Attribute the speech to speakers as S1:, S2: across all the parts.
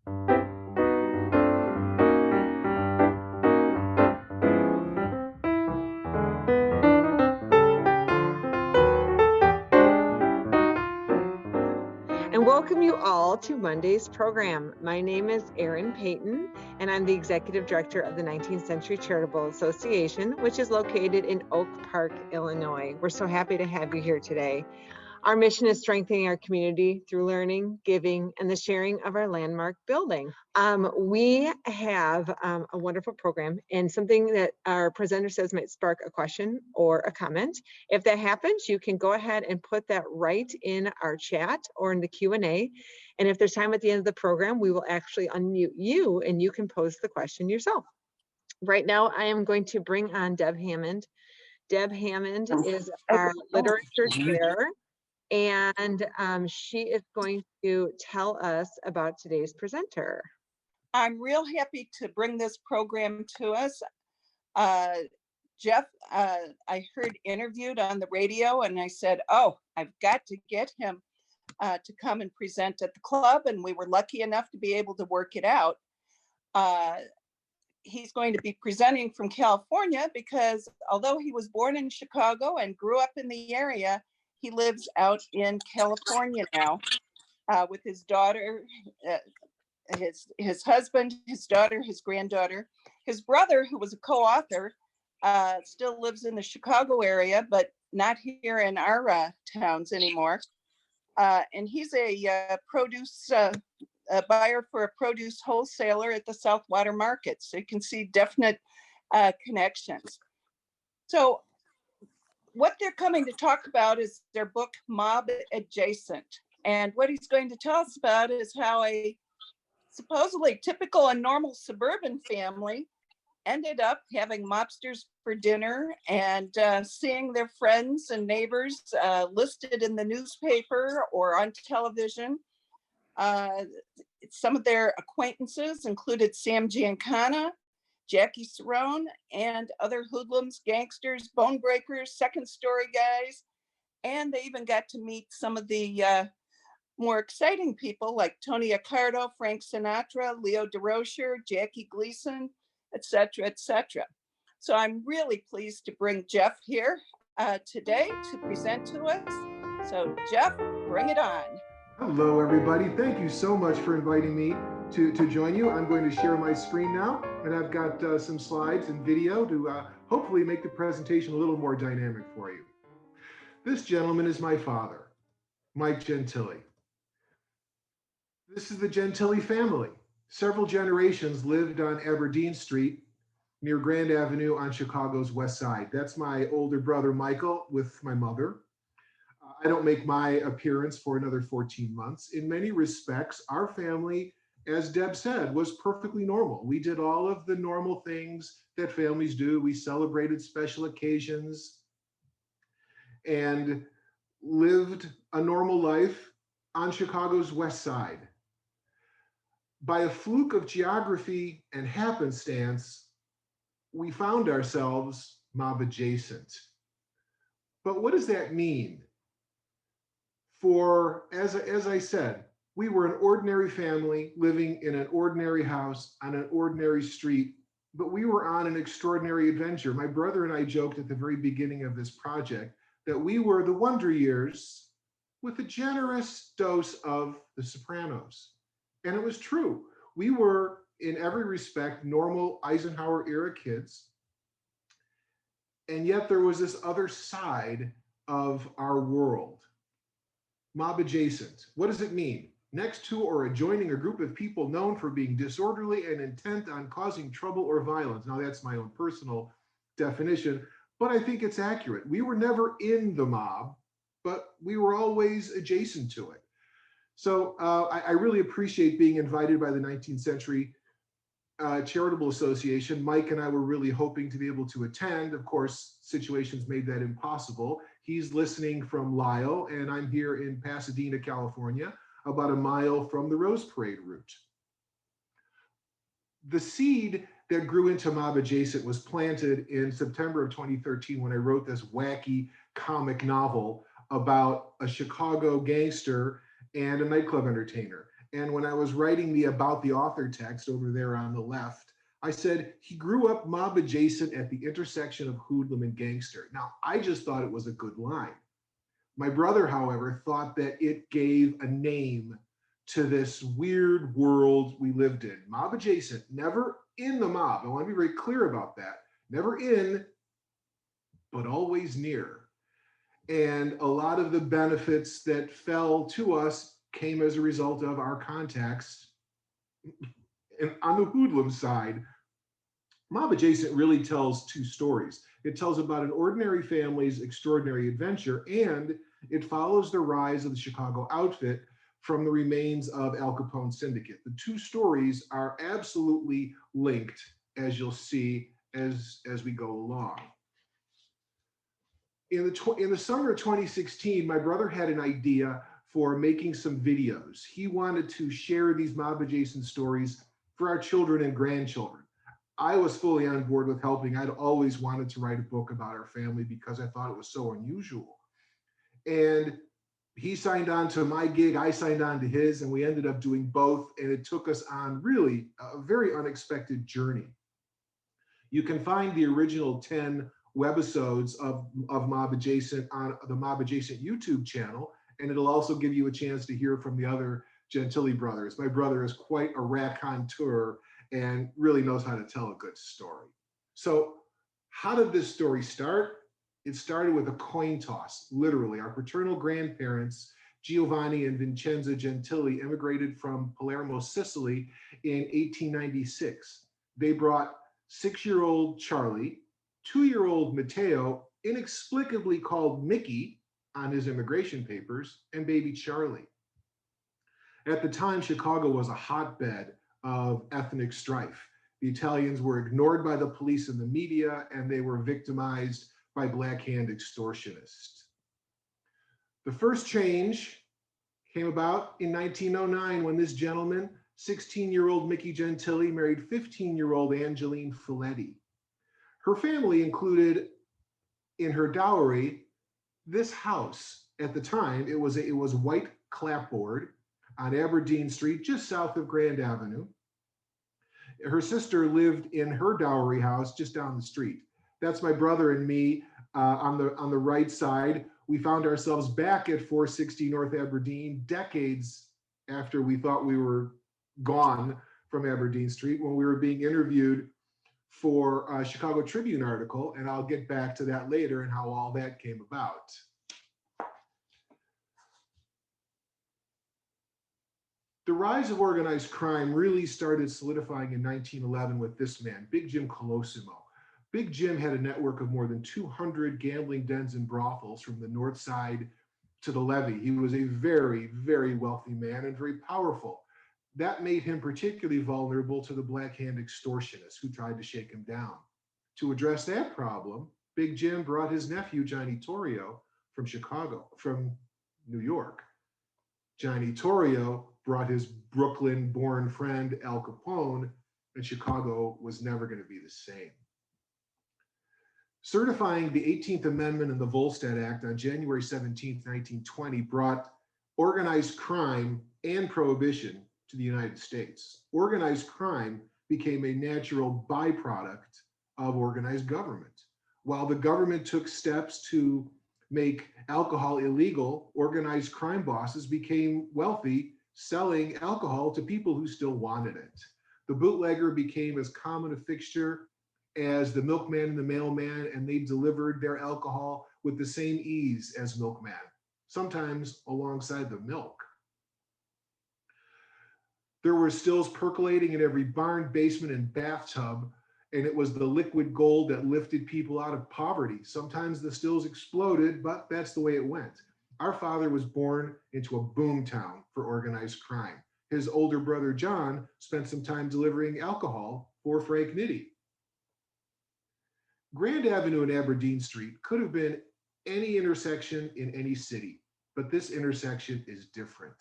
S1: And welcome you all to Monday's program. My name is Erin Payton, and I'm the Executive Director of the 19th Century Charitable Association, which is located in Oak Park, Illinois. We're so happy to have you here today. Our mission is strengthening our community through learning, giving, and the sharing of our landmark building. We have a wonderful program, and something that our presenter says might spark a question or a comment. If that happens, you can go ahead and put that right in our chat or in the Q&A. And if there's time at the end of the program, we will actually unmute you and you can pose the question yourself. Right now, I am going to bring on Deb Hammond. Deb Hammond is our literature chair, and she is going to tell us about today's presenter.
S2: I'm real happy to bring this program to us. Jeff, I heard interviewed on the radio, and I said, oh, I've got to get him to come and present at the club, and we were lucky enough to be able to work it out. He's going to be presenting from California because although he was born in Chicago and grew up in the area, he lives out in California now with his daughter, his husband, his daughter, his granddaughter. His brother, who was a co-author, still lives in the Chicago area, but not here in our towns anymore. And he's a produce a buyer for a produce wholesaler at the Southwater Market. So you can see definite connections. So what they're coming to talk about is their book, Mob Adjacent. And what he's going to tell us about is how a supposedly typical and normal suburban family ended up having mobsters for dinner and seeing their friends and neighbors listed in the newspaper or on television. Some of their acquaintances included Sam Giancana, Jackie Cerrone, and other hoodlums, gangsters, bone breakers, second story guys. And they even got to meet some of the more exciting people like Tony Accardo, Frank Sinatra, Leo DeRocher, Jackie Gleason, etc., etc. So I'm really pleased to bring Jeff here today to present to us. So Jeff, bring it on.
S3: Hello, everybody. Thank you so much for inviting me to join you. I'm going to share my screen now, and I've got some slides and video to hopefully make the presentation a little more dynamic for you. This gentleman is my father, Mike Gentili. This is the Gentili family. Several generations lived on Aberdeen Street near Grand Avenue on Chicago's west side. That's my older brother, Michael, with my mother. I don't make my appearance for another 14 months. In many respects, our family, as Deb said, was perfectly normal. We did all of the normal things that families do. We celebrated special occasions and lived a normal life on Chicago's west side. By a fluke of geography and happenstance, we found ourselves mob adjacent. But what does that mean? For, as I said, we were an ordinary family living in an ordinary house on an ordinary street, but we were on an extraordinary adventure. My brother and I joked at the very beginning of this project that we were the Wonder Years with a generous dose of The Sopranos. And it was true. We were, in every respect, normal Eisenhower era kids. And yet there was this other side of our world. Mob adjacent. What does it mean? Next to or adjoining a group of people known for being disorderly and intent on causing trouble or violence. Now that's my own personal definition, but I think it's accurate. We were never in the mob, but we were always adjacent to it. So I really appreciate being invited by the 19th Century Charitable Association. Mike and I were really hoping to be able to attend. Of course, situations made that impossible. He's listening from Lyle, and I'm here in Pasadena, California, about a mile from the Rose Parade route. The seed that grew into Mob Adjacent was planted in September of 2013 when I wrote this wacky comic novel about a Chicago gangster and a nightclub entertainer. And when I was writing the about the author text over there on the left, I said he grew up mob adjacent at the intersection of hoodlum and gangster. Now, I just thought it was a good line. My brother, however, thought that it gave a name to this weird world we lived in. Mob adjacent, never in the mob. I want to be very clear about that. Never in, but always near. And a lot of the benefits that fell to us came as a result of our contacts. And on the hoodlum side, Mob Adjacent really tells two stories. It tells about an ordinary family's extraordinary adventure, and it follows the rise of the Chicago outfit from the remains of Al Capone's syndicate. The two stories are absolutely linked, as you'll see as we go along. In the summer of 2016, my brother had an idea for making some videos. He wanted to share these mob adjacent stories for our children and grandchildren. I was fully on board with helping. I'd always wanted to write a book about our family because I thought it was so unusual. And he signed on to my gig, I signed on to his, and we ended up doing both. And it took us on really a very unexpected journey. You can find the original 10 webisodes of Mob Adjacent on the Mob Adjacent YouTube channel, and it'll also give you a chance to hear from the other Gentili brothers. My brother is quite a raconteur and really knows how to tell a good story. So how did this story start? It started with a coin toss, literally. Our paternal grandparents, Giovanni and Vincenza Gentili, immigrated from Palermo, Sicily in 1896. They brought 6-year-old Charlie, 2-year-old Matteo, inexplicably called Mickey on his immigration papers, and baby Charlie. At the time, Chicago was a hotbed of ethnic strife. The Italians were ignored by the police and the media, and they were victimized by Black Hand extortionists. The first change came about in 1909 when this gentleman, 16-year-old Mickey Gentili, married 15-year-old Angeline Filetti. Her family included in her dowry this house. At the time, it was white clapboard on Aberdeen Street, just south of Grand Avenue. Her sister lived in her dowry house just down the street. That's my brother and me on the right side. We found ourselves back at 460 North Aberdeen decades after we thought we were gone from Aberdeen Street when we were being interviewed for a Chicago Tribune article, and I'll get back to that later and how all that came about. The rise of organized crime really started solidifying in 1911 with this man, Big Jim Colosimo. Big Jim had a network of more than 200 gambling dens and brothels from the north side to the levee. He was a very, very wealthy man and very powerful. That made him particularly vulnerable to the Black Hand extortionists who tried to shake him down. To address that problem, Big Jim brought his nephew, Johnny Torrio, from New York. Johnny Torrio brought his Brooklyn-born friend, Al Capone, and Chicago was never going to be the same. Certifying the 18th Amendment and the Volstead Act on January 17, 1920 brought organized crime and prohibition to the United States. Organized crime became a natural byproduct of organized government. While the government took steps to make alcohol illegal, organized crime bosses became wealthy selling alcohol to people who still wanted it. The bootlegger became as common a fixture as the milkman and the mailman, and they delivered their alcohol with the same ease as milkman, sometimes alongside the milk. There were stills percolating in every barn, basement, and bathtub, and it was the liquid gold that lifted people out of poverty. Sometimes the stills exploded, but that's the way it went. Our father was born into a boom town for organized crime. His older brother, John, spent some time delivering alcohol for Frank Nitti. Grand Avenue and Aberdeen Street could have been any intersection in any city, but this intersection is different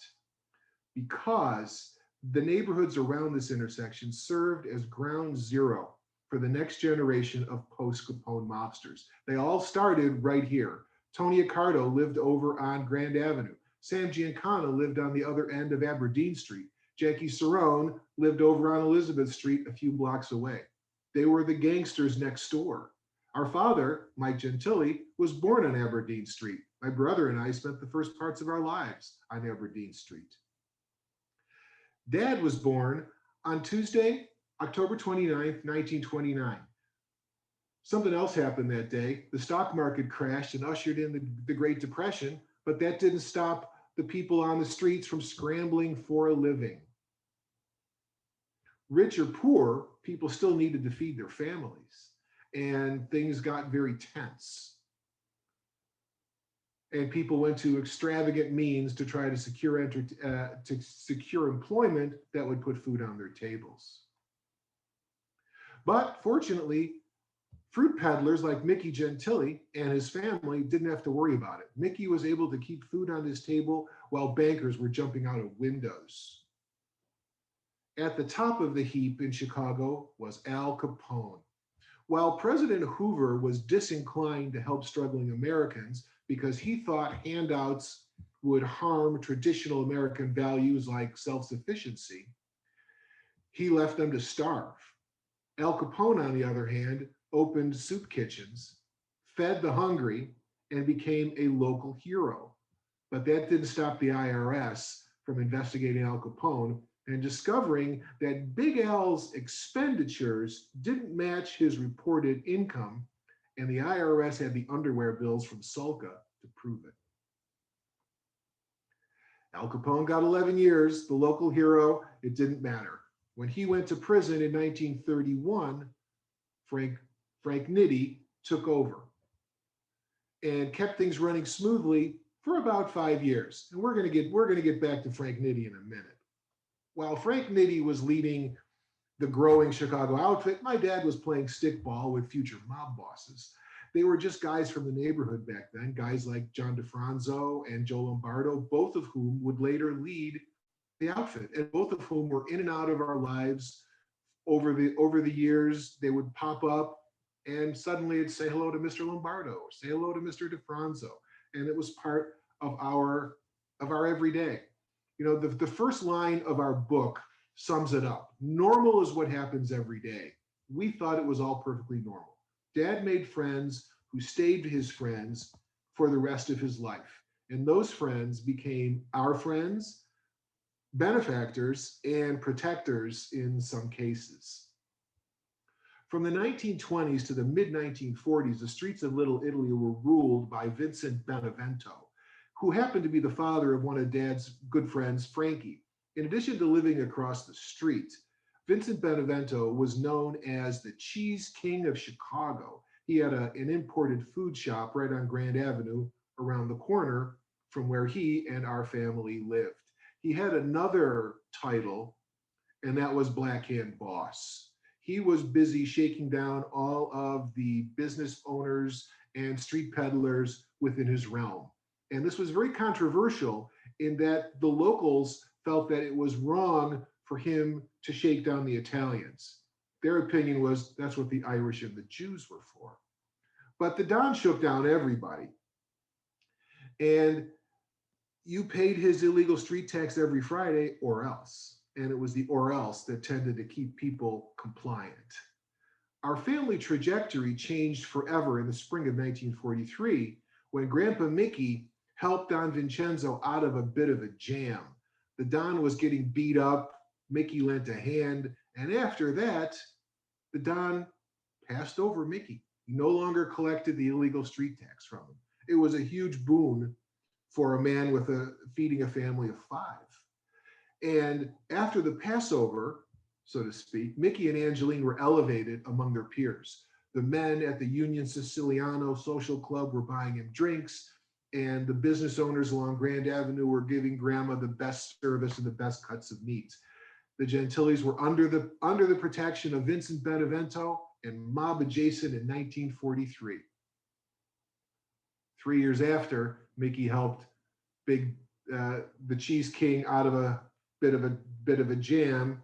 S3: because the neighborhoods around this intersection served as ground zero for the next generation of post-Capone mobsters. They all started right here. Tony Accardo lived over on Grand Avenue. Sam Giancana lived on the other end of Aberdeen Street. Jackie Cerrone lived over on Elizabeth Street a few blocks away. They were the gangsters next door. Our father, Mike Gentili, was born on Aberdeen Street. My brother and I spent the first parts of our lives on Aberdeen Street. Dad was born on Tuesday, October 29th, 1929. Something else happened that day. The stock market crashed and ushered in the Great Depression, but that didn't stop the people on the streets from scrambling for a living. Rich or poor, people still needed to feed their families, and things got very tense. And people went to extravagant means to try to secure employment that would put food on their tables. But fortunately, fruit peddlers like Mickey Gentili and his family didn't have to worry about it. Mickey was able to keep food on his table while bankers were jumping out of windows. At the top of the heap in Chicago was Al Capone. While President Hoover was disinclined to help struggling Americans because he thought handouts would harm traditional American values like self-sufficiency, he left them to starve. Al Capone, on the other hand, opened soup kitchens, fed the hungry, and became a local hero. But that didn't stop the IRS from investigating Al Capone and discovering that Big Al's expenditures didn't match his reported income, and the IRS had the underwear bills from Salka to prove it. Al Capone got 11 years, the local hero. It didn't matter. When he went to prison in 1931, Frank Nitti took over and kept things running smoothly for about 5 years. And we're going to get back to Frank Nitti in a minute. While Frank Nitti was leading the growing Chicago outfit, my dad was playing stickball with future mob bosses. They were just guys from the neighborhood back then, guys like John DeFranzo and Joe Lombardo, both of whom would later lead the outfit, and both of whom were in and out of our lives over the years. They would pop up, and suddenly it'd say hello to Mr. Lombardo, or say hello to Mr. DeFranzo, and it was part of our everyday. You know, the first line of our book sums it up. Normal is what happens every day. We thought it was all perfectly normal. Dad made friends who stayed his friends for the rest of his life. And those friends became our friends, benefactors, and protectors in some cases. From the 1920s to the mid-1940s, the streets of Little Italy were ruled by Vincent Benevento, who happened to be the father of one of Dad's good friends, Frankie. In addition to living across the street, Vincent Benevento was known as the Cheese King of Chicago. He had an imported food shop right on Grand Avenue around the corner from where he and our family lived. He had another title, and that was Black Hand Boss. He was busy shaking down all of the business owners and street peddlers within his realm. And this was very controversial in that the locals felt that it was wrong for him to shake down the Italians. Their opinion was that's what the Irish and the Jews were for. But the Don shook down everybody. And you paid his illegal street tax every Friday or else. And it was the or else that tended to keep people compliant. Our family trajectory changed forever in the spring of 1943 when Grandpa Mickey helped Don Vincenzo out of a bit of a jam. The Don was getting beat up, Mickey lent a hand, and after that, the Don passed over Mickey. He no longer collected the illegal street tax from him. It was a huge boon for a man with feeding a family of 5. And after the Passover, so to speak, Mickey and Angeline were elevated among their peers. The men at the Union Siciliano Social Club were buying him drinks, and the business owners along Grand Avenue were giving Grandma the best service and the best cuts of meat. The Gentilis were under the protection of Vincent Benevento and mob adjacent in 1943. 3 years after, Mickey helped the Cheese King out of a bit of a jam.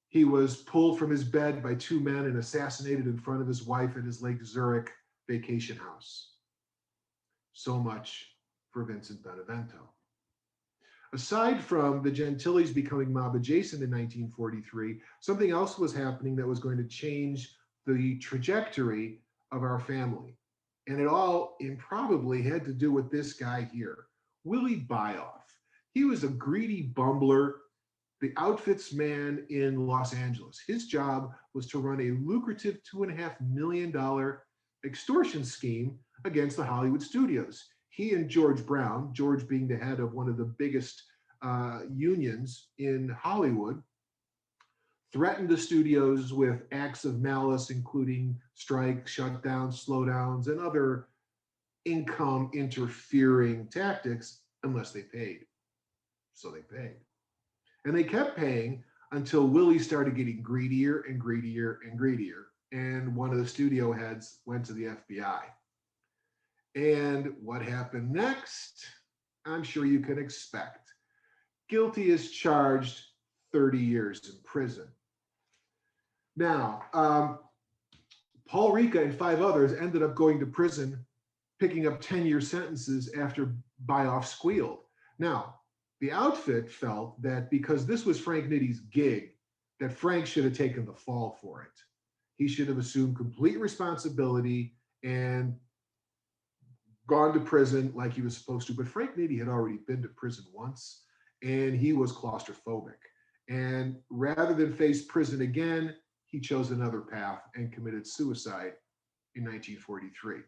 S3: He was pulled from his bed by 2 men and assassinated in front of his wife at his Lake Zurich vacation house. So much for Vincent Benevento. Aside from the Gentilis becoming mob adjacent in 1943, something else was happening that was going to change the trajectory of our family. And it all improbably had to do with this guy here, Willie Byoff. He was a greedy bumbler, the outfits man in Los Angeles. His job was to run a lucrative $2.5 million extortion scheme against the Hollywood studios. He and George Brown, George being the head of one of the biggest unions in Hollywood, threatened the studios with acts of malice, including strikes, shutdowns, slowdowns, and other income interfering tactics unless they paid. So they paid. And they kept paying until Willie started getting greedier and greedier and greedier. And one of the studio heads went to the FBI. And what happened next? I'm sure you can expect. Guilty as charged, 30 years in prison. Now, Paul Ricca and 5 others ended up going to prison, picking up 10-year sentences after Byoff squealed. Now, the outfit felt that because this was Frank Nitty's gig, that Frank should have taken the fall for it. He should have assumed complete responsibility and gone to prison like he was supposed to. But Frank Nitty had already been to prison once, and he was claustrophobic. And rather than face prison again, he chose another path and committed suicide in 1943.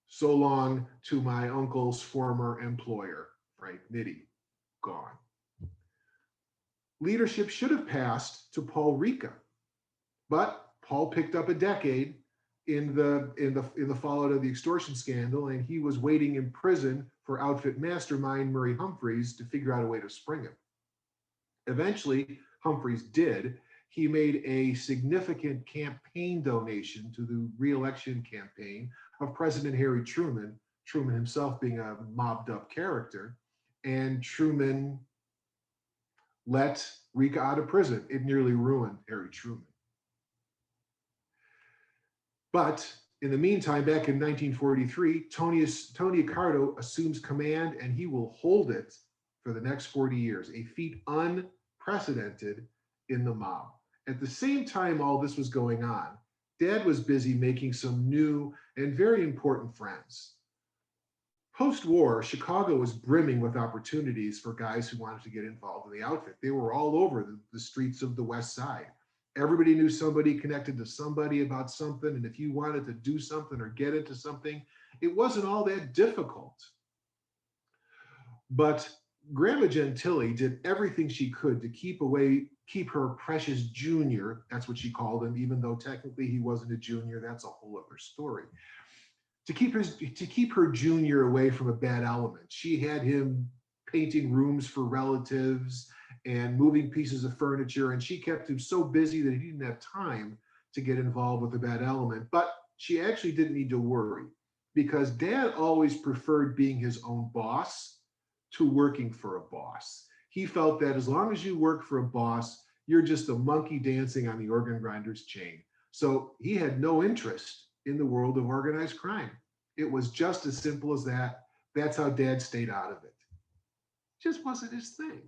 S3: So long to my uncle's former employer, Frank Nitty, gone. Leadership should have passed to Paul Ricca, but Paul picked up a decade in the fallout of the extortion scandal, and he was waiting in prison for outfit mastermind Murray Humphreys to figure out a way to spring him. Eventually, Humphreys did. He made a significant campaign donation to the re-election campaign of President Harry Truman, Truman himself being a mobbed up character, and Truman let Ricca out of prison. It nearly ruined Harry Truman. But in the meantime, back in 1943, Tony Accardo assumes command, and he will hold it for the next 40 years, a feat unprecedented in the mob. At the same time all this was going on, Dad was busy making some new and very important friends. Post-war, Chicago was brimming with opportunities for guys who wanted to get involved in the outfit. They were all over the streets of the West Side. Everybody knew somebody connected to somebody about something, and if you wanted to do something or get into something, it wasn't all that difficult. But Grandma Gentili did everything she could to keep her precious junior, that's what she called him, even though technically he wasn't a junior, that's a whole other story. To keep her junior away from a bad element. She had him painting rooms for relatives and moving pieces of furniture, and she kept him so busy that he didn't have time to get involved with the bad element. But she actually didn't need to worry, because Dad always preferred being his own boss to working for a boss. He felt that as long as you work for a boss, you're just a monkey dancing on the organ grinder's chain. So he had no interest in the world of organized crime. It was just as simple as that. That's how Dad stayed out of it. Just wasn't his thing.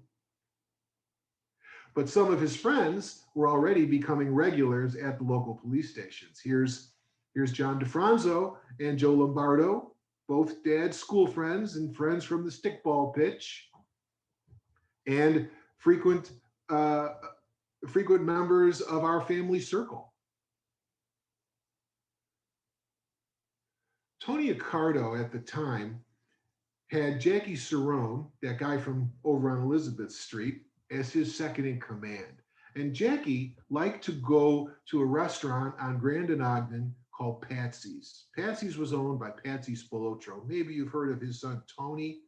S3: But some of his friends were already becoming regulars at the local police stations. Here's John DeFranzo and Joe Lombardo, both Dad's school friends and friends from the stickball pitch, and frequent members of our family circle. Tony Accardo at the time had Jackie Cerrone, that guy from over on Elizabeth Street, as his second in command. And Jackie liked to go to a restaurant on Grand and Ogden called Patsy's. Patsy's was owned by Patsy Spilotro. Maybe you've heard of his son, Tony.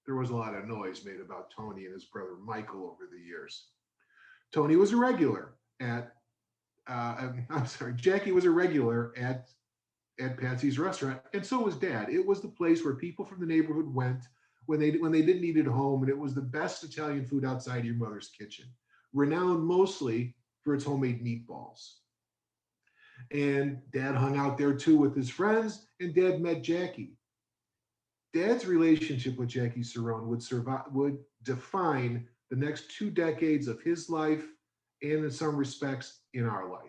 S3: There was a lot of noise made about Tony and his brother, Michael, over the years. Tony was a regular at, Jackie was a regular at Patsy's restaurant, and so was Dad. It was the place where people from the neighborhood went when they didn't eat at home, and it was the best Italian food outside your mother's kitchen, renowned mostly for its homemade meatballs. And Dad hung out there too with his friends, and Dad met Jackie. Dad's relationship with Jackie Cerrone would define the next 2 decades of his life and, in some respects, in our life.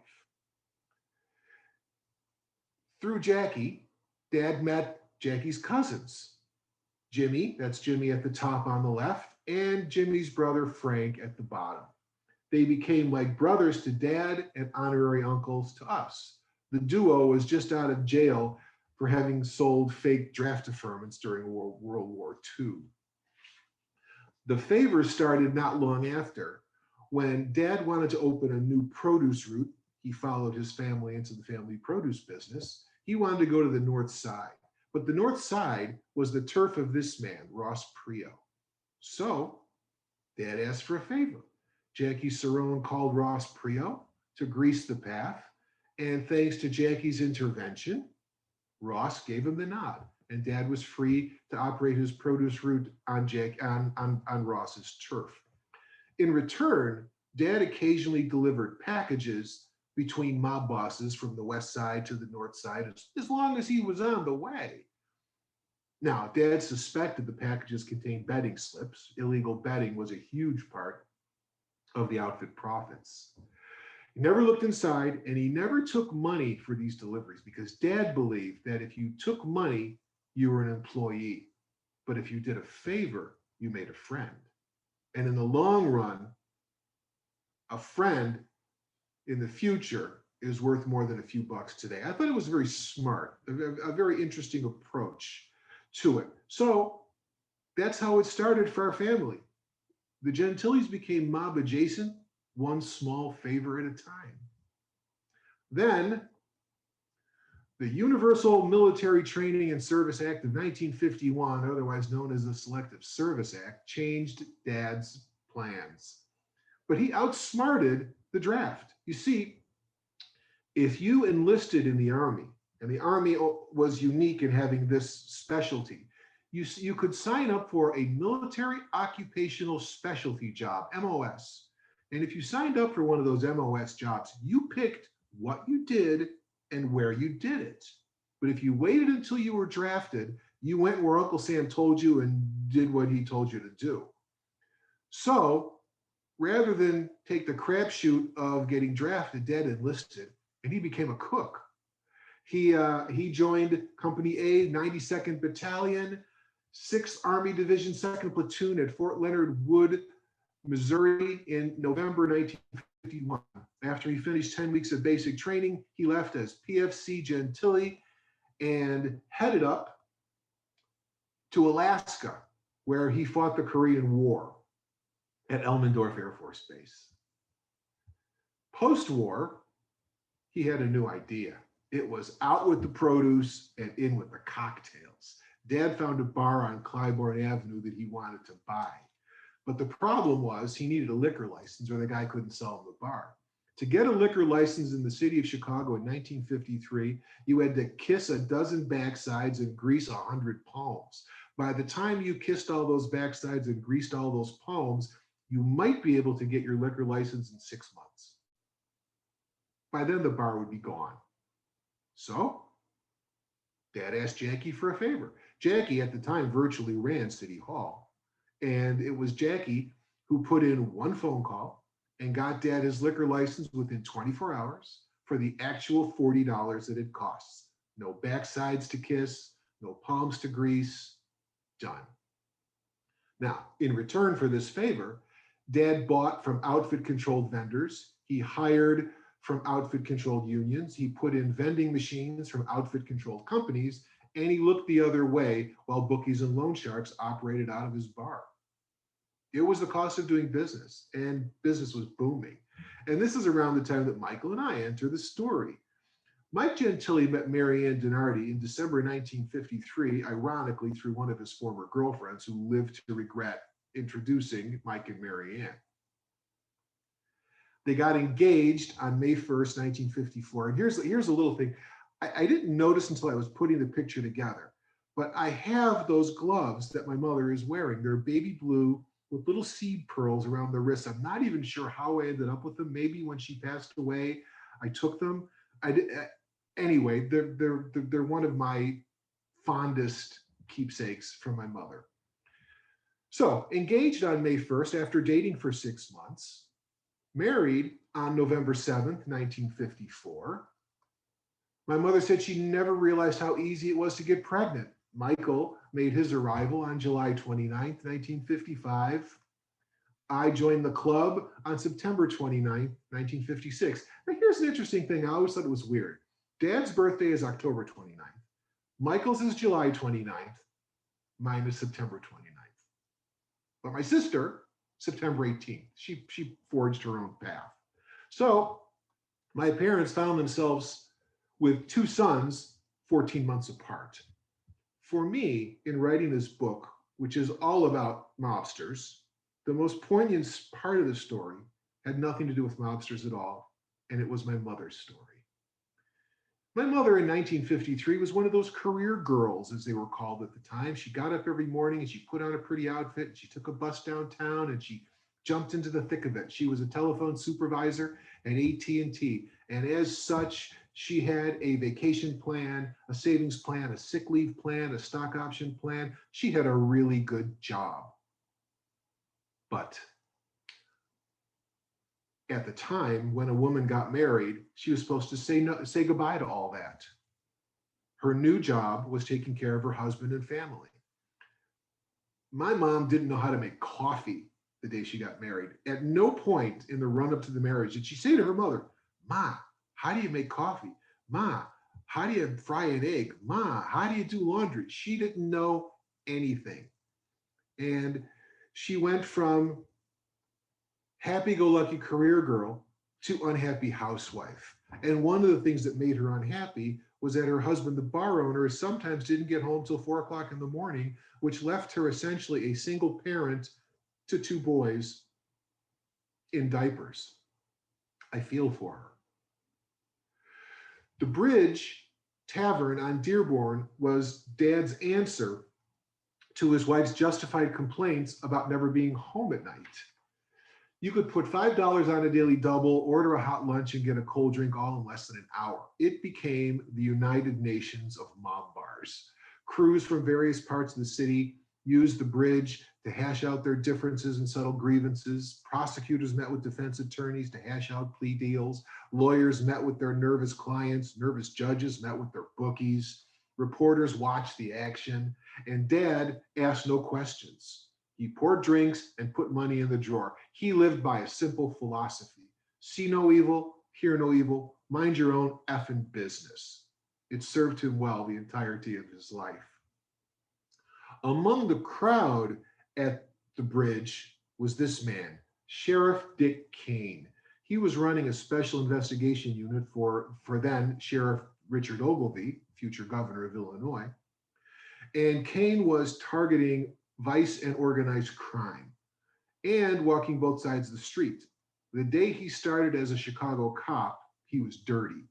S3: Through Jackie, Dad met Jackie's cousins, Jimmy, that's Jimmy at the top on the left, and Jimmy's brother Frank at the bottom. They became like brothers to Dad and honorary uncles to us. The duo was just out of jail for having sold fake draft deferments during World War II. The favor started not long after. When Dad wanted to open a new produce route, he followed his family into the family produce business. He wanted to go to the North Side, but the North Side was the turf of this man, Ross Prio. So Dad asked for a favor. Jackie Cerrone called Ross Prio to grease the path, and thanks to Jackie's intervention, Ross gave him the nod, and Dad was free to operate his produce route on Ross's turf. In return, Dad occasionally delivered packages between mob bosses from the West Side to the North Side as long as he was on the way. Now, Dad suspected the packages contained betting slips. Illegal betting was a huge part of the outfit profits. He never looked inside, and he never took money for these deliveries because Dad believed that if you took money, you were an employee. But if you did a favor, you made a friend. And in the long run, a friend in the future is worth more than a few bucks today. I thought it was very smart, a very interesting approach to it. So that's how it started for our family. The Gentilis became mob adjacent, one small favor at a time. Then the Universal Military Training and Service Act of 1951, otherwise known as the Selective Service Act, changed Dad's plans. But he outsmarted the draft. You see, if you enlisted in the Army, and the Army was unique in having this specialty, you could sign up for a military occupational specialty job, MOS. And if you signed up for one of those MOS jobs, you picked what you did and where you did it. But if you waited until you were drafted, you went where Uncle Sam told you and did what he told you to do. So rather than take the crapshoot of getting drafted, Dad enlisted, and he became a cook. He joined Company A, 92nd Battalion, 6th Army Division, 2nd Platoon at Fort Leonard Wood, Missouri in November 1951. After he finished 10 weeks of basic training, he left as PFC Gentili and headed up to Alaska, where he fought the Korean War at Elmendorf Air Force Base. Post-war, he had a new idea. It was out with the produce and in with the cocktails. Dad found a bar on Clybourne Avenue that he wanted to buy. But the problem was he needed a liquor license or the guy couldn't sell him the bar. To get a liquor license in the city of Chicago in 1953, you had to kiss a dozen backsides and grease 100 palms. By the time you kissed all those backsides and greased all those palms, you might be able to get your liquor license in 6 months. By then, the bar would be gone. So, Dad asked Jackie for a favor. Jackie, at the time, virtually ran City Hall. And it was Jackie who put in one phone call and got Dad his liquor license within 24 hours for the actual $40 that it costs. No backsides to kiss, no palms to grease, done. Now, in return for this favor, Dad bought from outfit-controlled vendors. He hired from outfit-controlled unions. He put in vending machines from outfit-controlled companies, and he looked the other way while bookies and loan sharks operated out of his bar. It was the cost of doing business, and business was booming. And this is around the time that Michael and I enter the story. Mike Gentili met Mary Ann Dinardi in December 1953, ironically through one of his former girlfriends who lived to regret introducing Mike and Mary Ann. They got engaged on May 1st, 1954. And here's a little thing. I didn't notice until I was putting the picture together, but I have those gloves that my mother is wearing. They're baby blue with little seed pearls around the wrists. I'm not even sure how I ended up with them. Maybe when she passed away, I took them. Anyway, they're one of my fondest keepsakes from my mother. So engaged on May 1st after dating for 6 months, married on November 7th, 1954. My mother said she never realized how easy it was to get pregnant. Michael made his arrival on July 29th, 1955. I joined the club on September 29th, 1956. Now, here's an interesting thing. I always thought it was weird. Dad's birthday is October 29th. Michael's is July 29th. Mine is September 29th. But my sister, September 18th. She forged her own path. So my parents found themselves with two sons 14 months apart. For me, in writing this book, which is all about mobsters, the most poignant part of the story had nothing to do with mobsters at all, and it was my mother's story. My mother in 1953 was one of those career girls, as they were called at the time. She got up every morning and she put on a pretty outfit and she took a bus downtown and she jumped into the thick of it. She was a telephone supervisor at AT&T, and as such, she had a vacation plan, a savings plan, a sick leave plan, a stock option plan. She had a really good job. But at the time when a woman got married, she was supposed to say goodbye to all that. Her new job was taking care of her husband and family. My mom didn't know how to make coffee the day she got married. At no point in the run up to the marriage did she say to her mother, "Ma, how do you make coffee? Ma, how do you fry an egg? Ma, how do you do laundry?" She didn't know anything. And she went from happy-go-lucky career girl to unhappy housewife. And one of the things that made her unhappy was that her husband, the bar owner, sometimes didn't get home till 4 o'clock in the morning, which left her essentially a single parent to two boys in diapers. I feel for her. The Bridge Tavern on Dearborn was Dad's answer to his wife's justified complaints about never being home at night. You could put $5 on a daily double, order a hot lunch, and get a cold drink all in less than an hour. It became the United Nations of mob bars. Crews from various parts of the city used the Bridge to hash out their differences and settle grievances. Prosecutors met with defense attorneys to hash out plea deals. Lawyers met with their nervous clients. Nervous judges met with their bookies. Reporters watched the action, and Dad asked no questions. He poured drinks and put money in the drawer. He lived by a simple philosophy: see no evil, hear no evil, mind your own effing business. It served him well the entirety of his life. Among the crowd at the Bridge was this man, Sheriff Dick Kane. He was running a special investigation unit for then Sheriff Richard Ogilvie, future governor of Illinois. And Kane was targeting vice and organized crime and walking both sides of the street. The day he started as a Chicago cop, he was dirty.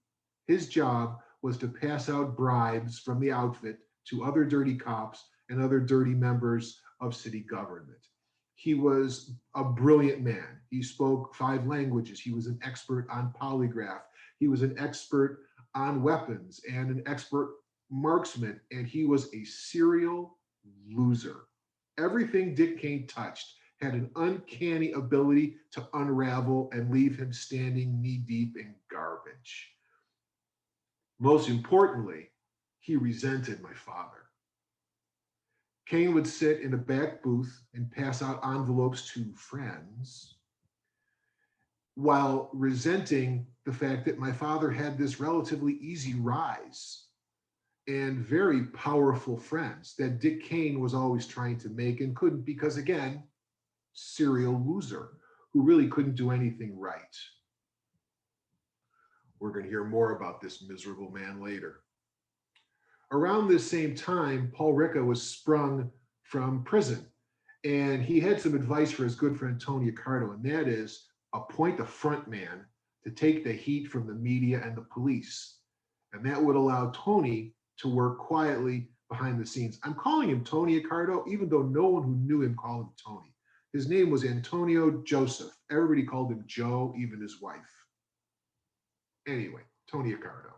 S3: His job was to pass out bribes from the outfit to other dirty cops and other dirty members of city government. He was a brilliant man. He spoke 5 languages. He was an expert on polygraph. He was an expert on weapons and an expert marksman, and he was a serial loser. Everything Dick Kane touched had an uncanny ability to unravel and leave him standing knee-deep in garbage. Most importantly, he resented my father. Kane would sit in a back booth and pass out envelopes to friends while resenting the fact that my father had this relatively easy rise and very powerful friends that Dick Kane was always trying to make and couldn't because, again, serial loser who really couldn't do anything right. We're going to hear more about this miserable man later. Around this same time, Paul Ricca was sprung from prison, and he had some advice for his good friend Tony Accardo, and that is appoint a front man to take the heat from the media and the police. And that would allow Tony to work quietly behind the scenes. I'm calling him Tony Accardo, even though no one who knew him called him Tony. His name was Antonio Joseph. Everybody called him Joe, even his wife. Anyway, Tony Accardo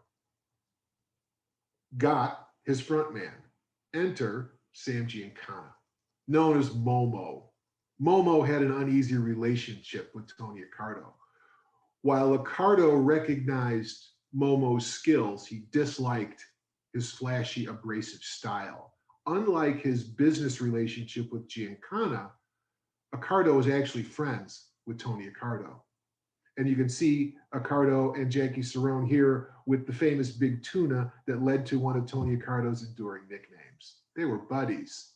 S3: got his front man. Enter Sam Giancana. known as Momo. Momo had an uneasy relationship with Tony Accardo. While Accardo recognized Momo's skills, he disliked his flashy, abrasive style. Unlike his business relationship with Giancana, Accardo was actually friends with Tony Accardo. And you can see Accardo and Jackie Cerrone here with the famous big tuna that led to one of Tony Accardo's enduring nicknames. They were buddies.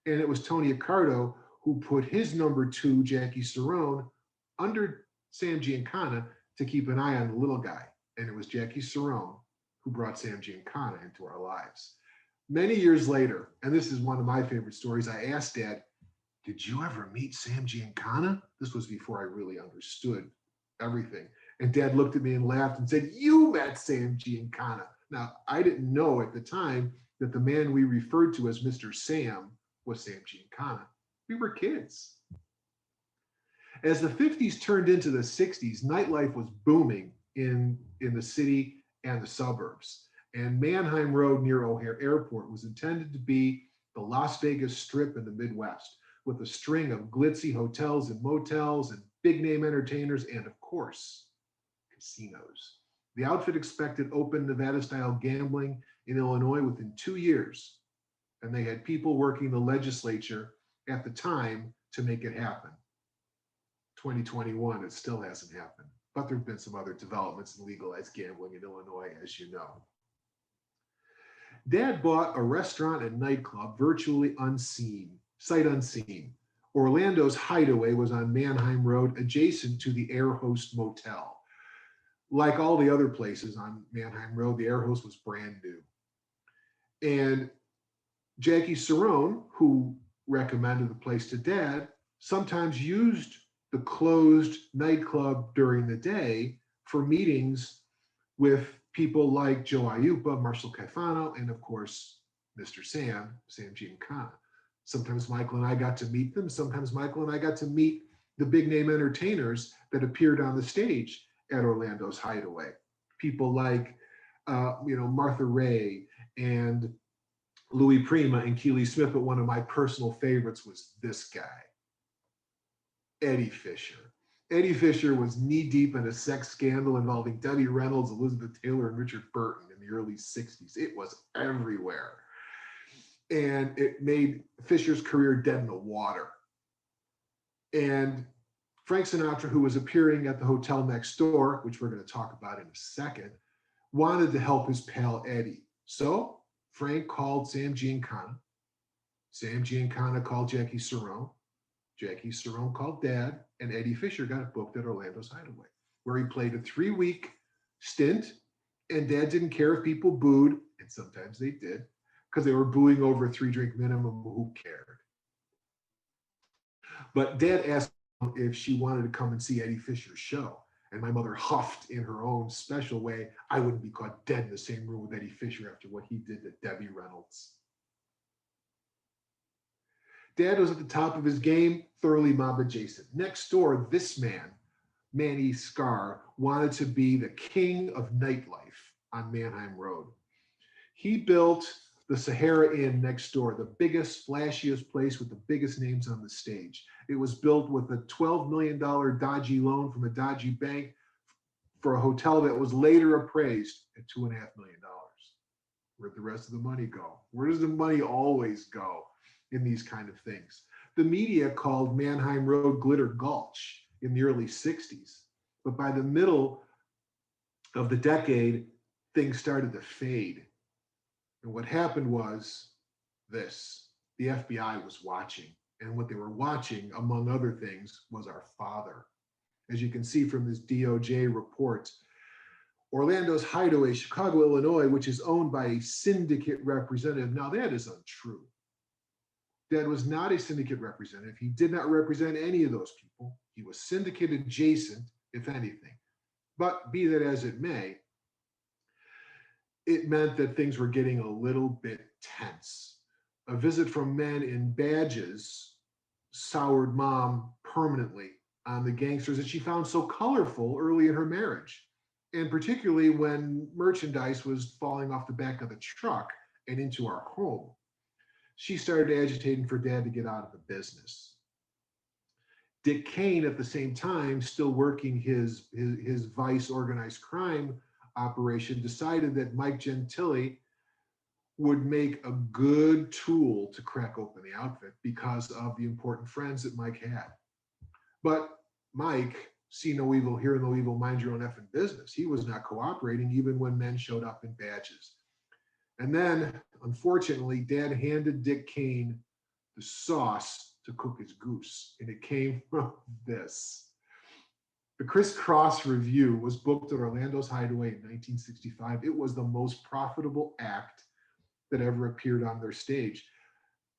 S3: And it was Tony Accardo who put his number two, Jackie Cerrone, under Sam Giancana to keep an eye on the little guy. And it was Jackie Cerrone who brought Sam Giancana into our lives. Many years later, and this is one of my favorite stories, I asked Dad, did you ever meet Sam Giancana? This was before I really understood everything. And Dad looked at me and laughed and said, you met Sam Giancana. Now, I didn't know at the time that the man we referred to as Mr. Sam was Sam Giancana. We were kids. As the 50s turned into the 60s, nightlife was booming in the city and the suburbs. And Mannheim Road near O'Hare Airport was intended to be the Las Vegas Strip in the Midwest, with a string of glitzy hotels and motels and big name entertainers and, of course, casinos. The outfit expected open Nevada-style gambling in Illinois within 2 years, and they had people working the legislature at the time to make it happen. 2021, it still hasn't happened, but there have been some other developments in legalized gambling in Illinois, as you know. Dad bought a restaurant and nightclub virtually unseen, sight unseen. Orlando's Hideaway was on Mannheim Road, adjacent to the Air Host Motel. Like all the other places on Mannheim Road, the Air Host was brand new. And Jackie Cerrone, who recommended the place to Dad, sometimes used the closed nightclub during the day for meetings with people like Joe Aiuppa, Marcel Caifano, and of course, Mr. Sam Giancana. Sometimes Michael and I got to meet them. Sometimes Michael and I got to meet the big name entertainers that appeared on the stage at Orlando's Hideaway. People like, Martha Ray and Louis Prima and Keely Smith, but one of my personal favorites was this guy, Eddie Fisher. Eddie Fisher was knee-deep in a sex scandal involving Debbie Reynolds, Elizabeth Taylor, and Richard Burton in the early 60s. It was everywhere. And it made Fisher's career dead in the water. And Frank Sinatra, who was appearing at the hotel next door, which we're going to talk about in a second, wanted to help his pal Eddie. So Frank called Sam Giancana. Sam Giancana called Jackie Cerrone. Jackie Cerrone called Dad, and Eddie Fisher got booked at Orlando's Hideaway, where he played a 3-week stint, and Dad didn't care if people booed, and sometimes they did, because they were booing over a 3-drink minimum. Who cared? But Dad asked if she wanted to come and see Eddie Fisher's show, and my mother huffed in her own special way, I wouldn't be caught dead in the same room with Eddie Fisher after what he did to Debbie Reynolds. Dad was at the top of his game, thoroughly mob adjacent. Next door, this man, Manny Scar, wanted to be the king of nightlife on Mannheim Road. He built the Sahara Inn next door, the biggest, flashiest place with the biggest names on the stage. It was built with a $12 million dodgy loan from a dodgy bank for a hotel that was later appraised at $2.5 million. Where'd the rest of the money go? Where does the money always go in these kind of things? The media called Mannheim Road Glitter Gulch in the early 60s. But by the middle of the decade, things started to fade. And what happened was this: the FBI was watching. And what they were watching, among other things, was our father. As you can see from this DOJ report, Orlando's Hideaway, Chicago, Illinois, which is owned by a syndicate representative. Now that is untrue. Dad was not a syndicate representative. He did not represent any of those people. He was syndicate adjacent, if anything. But be that as it may, it meant that things were getting a little bit tense. A visit from men in badges soured Mom permanently on the gangsters that she found so colorful early in her marriage, and particularly when merchandise was falling off the back of the truck and into our home. she started agitating for Dad to get out of the business. Dick Kane, at the same time, still working his vice organized crime operation, decided that Mike Gentile would make a good tool to crack open the outfit because of the important friends that Mike had. But Mike, see no evil, hear no evil, mind your own effing business. He was not cooperating even when men showed up in badges. And then, unfortunately, Dad handed Dick Kane the sauce to cook his goose, and it came from this. The Criss Cross Review was booked at Orlando's Hideaway in 1965. It was the most profitable act that ever appeared on their stage.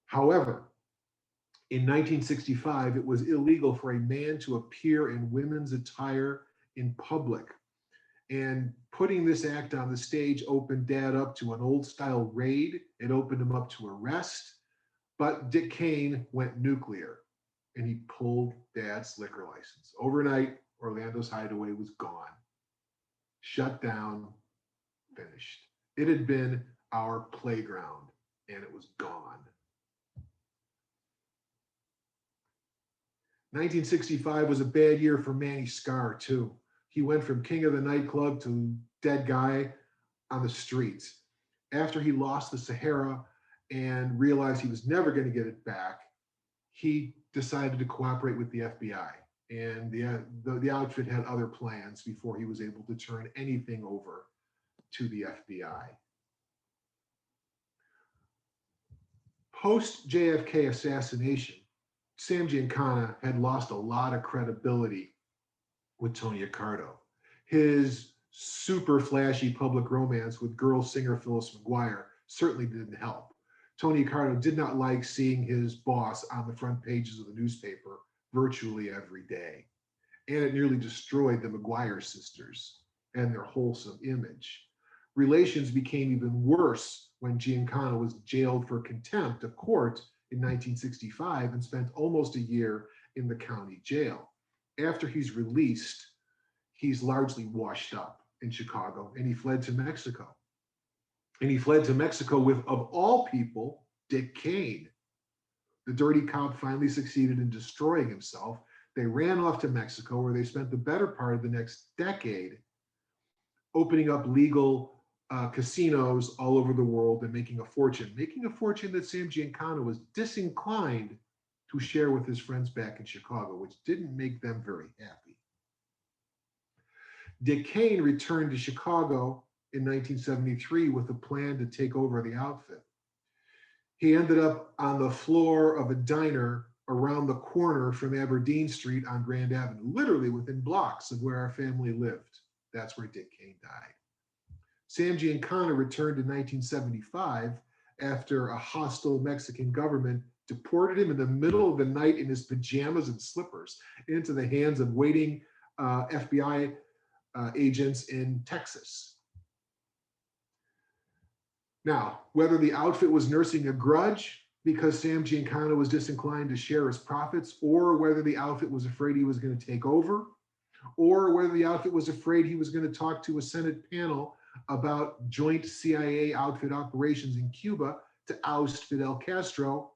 S3: However, in 1965, it was illegal for a man to appear in women's attire in public. And putting this act on the stage opened Dad up to an old style raid. It opened him up to arrest. But Dick Kane went nuclear and he pulled Dad's liquor license. Overnight, Orlando's Hideaway was gone. Shut down, finished. It had been our playground and it was gone. 1965 was a bad year for Manny Scar, too. He went from king of the nightclub to dead guy on the streets. After he lost the Sahara and realized he was never going to get it back, he decided to cooperate with the FBI. And the outfit had other plans before he was able to turn anything over to the FBI. Post JFK assassination, Sam Giancana had lost a lot of credibility with Tony Accardo. His super flashy public romance with girl singer Phyllis McGuire certainly didn't help. Tony Accardo did not like seeing his boss on the front pages of the newspaper virtually every day. And it nearly destroyed the McGuire sisters and their wholesome image. Relations became even worse when Giancana was jailed for contempt of court in 1965 and spent almost a year in the county jail. After he's released, he's largely washed up in Chicago and he fled to Mexico. And he fled to Mexico with, of all people, Dick Kane. The dirty cop finally succeeded in destroying himself. They ran off to Mexico, where they spent the better part of the next decade opening up legal casinos all over the world and making a fortune that Sam Giancana was disinclined to share with his friends back in Chicago, which didn't make them very happy. Dick Kane returned to Chicago in 1973 with a plan to take over the outfit. He ended up on the floor of a diner around the corner from Aberdeen Street on Grand Avenue, literally within blocks of where our family lived. That's where Dick Kane died. Sam Giancana returned in 1975 after a hostile Mexican government deported him in the middle of the night in his pajamas and slippers into the hands of waiting FBI agents in Texas. Now, whether the outfit was nursing a grudge because Sam Giancana was disinclined to share his profits, or whether the outfit was afraid he was going to take over, or whether the outfit was afraid he was going to talk to a Senate panel about joint CIA outfit operations in Cuba to oust Fidel Castro,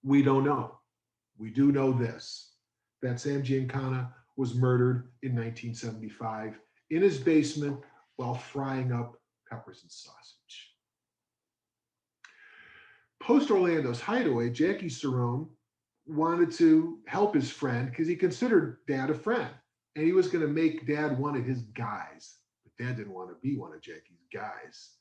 S3: we don't know. We do know this, that Sam Giancana was murdered in 1975 in his basement while frying up peppers and sausage. Post Orlando's Hideaway, Jackie Cerrone wanted to help his friend because he considered Dad a friend, and he was going to make Dad one of his guys. But Dad didn't want to be one of Jackie's guys.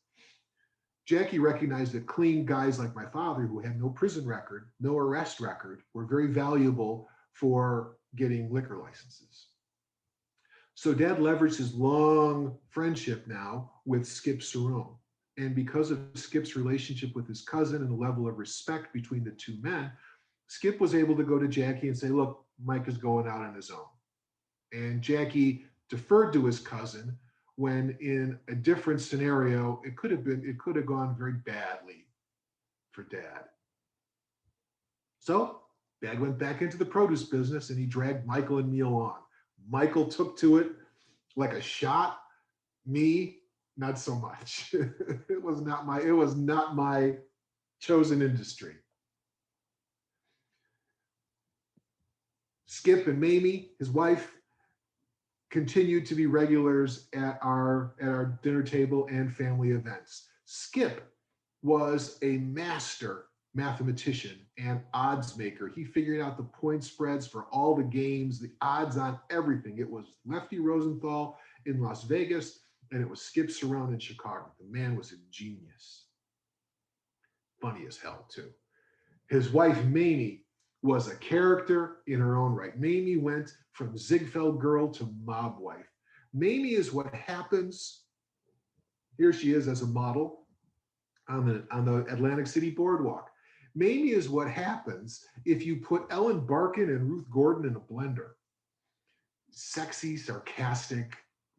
S3: Jackie recognized that clean guys like my father, who had no prison record, no arrest record, were very valuable for getting liquor licenses. So Dad leveraged his long friendship now with Skip Cerrone. And because of Skip's relationship with his cousin and the level of respect between the two men, Skip was able to go to Jackie and say, look, Mike is going out on his own. And Jackie deferred to his cousin when in a different scenario, it could have gone very badly for Dad. So Dad went back into the produce business and he dragged Michael and me along. Michael took to it like a shot. Me, not so much. It was not my chosen industry. Skip and Mamie, his wife, continued to be regulars at our dinner table and family events. Skip was a master mathematician and odds maker. He figured out the point spreads for all the games, the odds on everything. It was Lefty Rosenthal in Las Vegas, and it was Skip Cerrone in Chicago. The man was a genius. Funny as hell, too. His wife, Mamie, was a character in her own right. Mamie went from Ziegfeld girl to mob wife. Mamie is what happens. Here she is as a model on the Atlantic City boardwalk. Mamie is what happens if you put Ellen Barkin and Ruth Gordon in a blender. Sexy, sarcastic,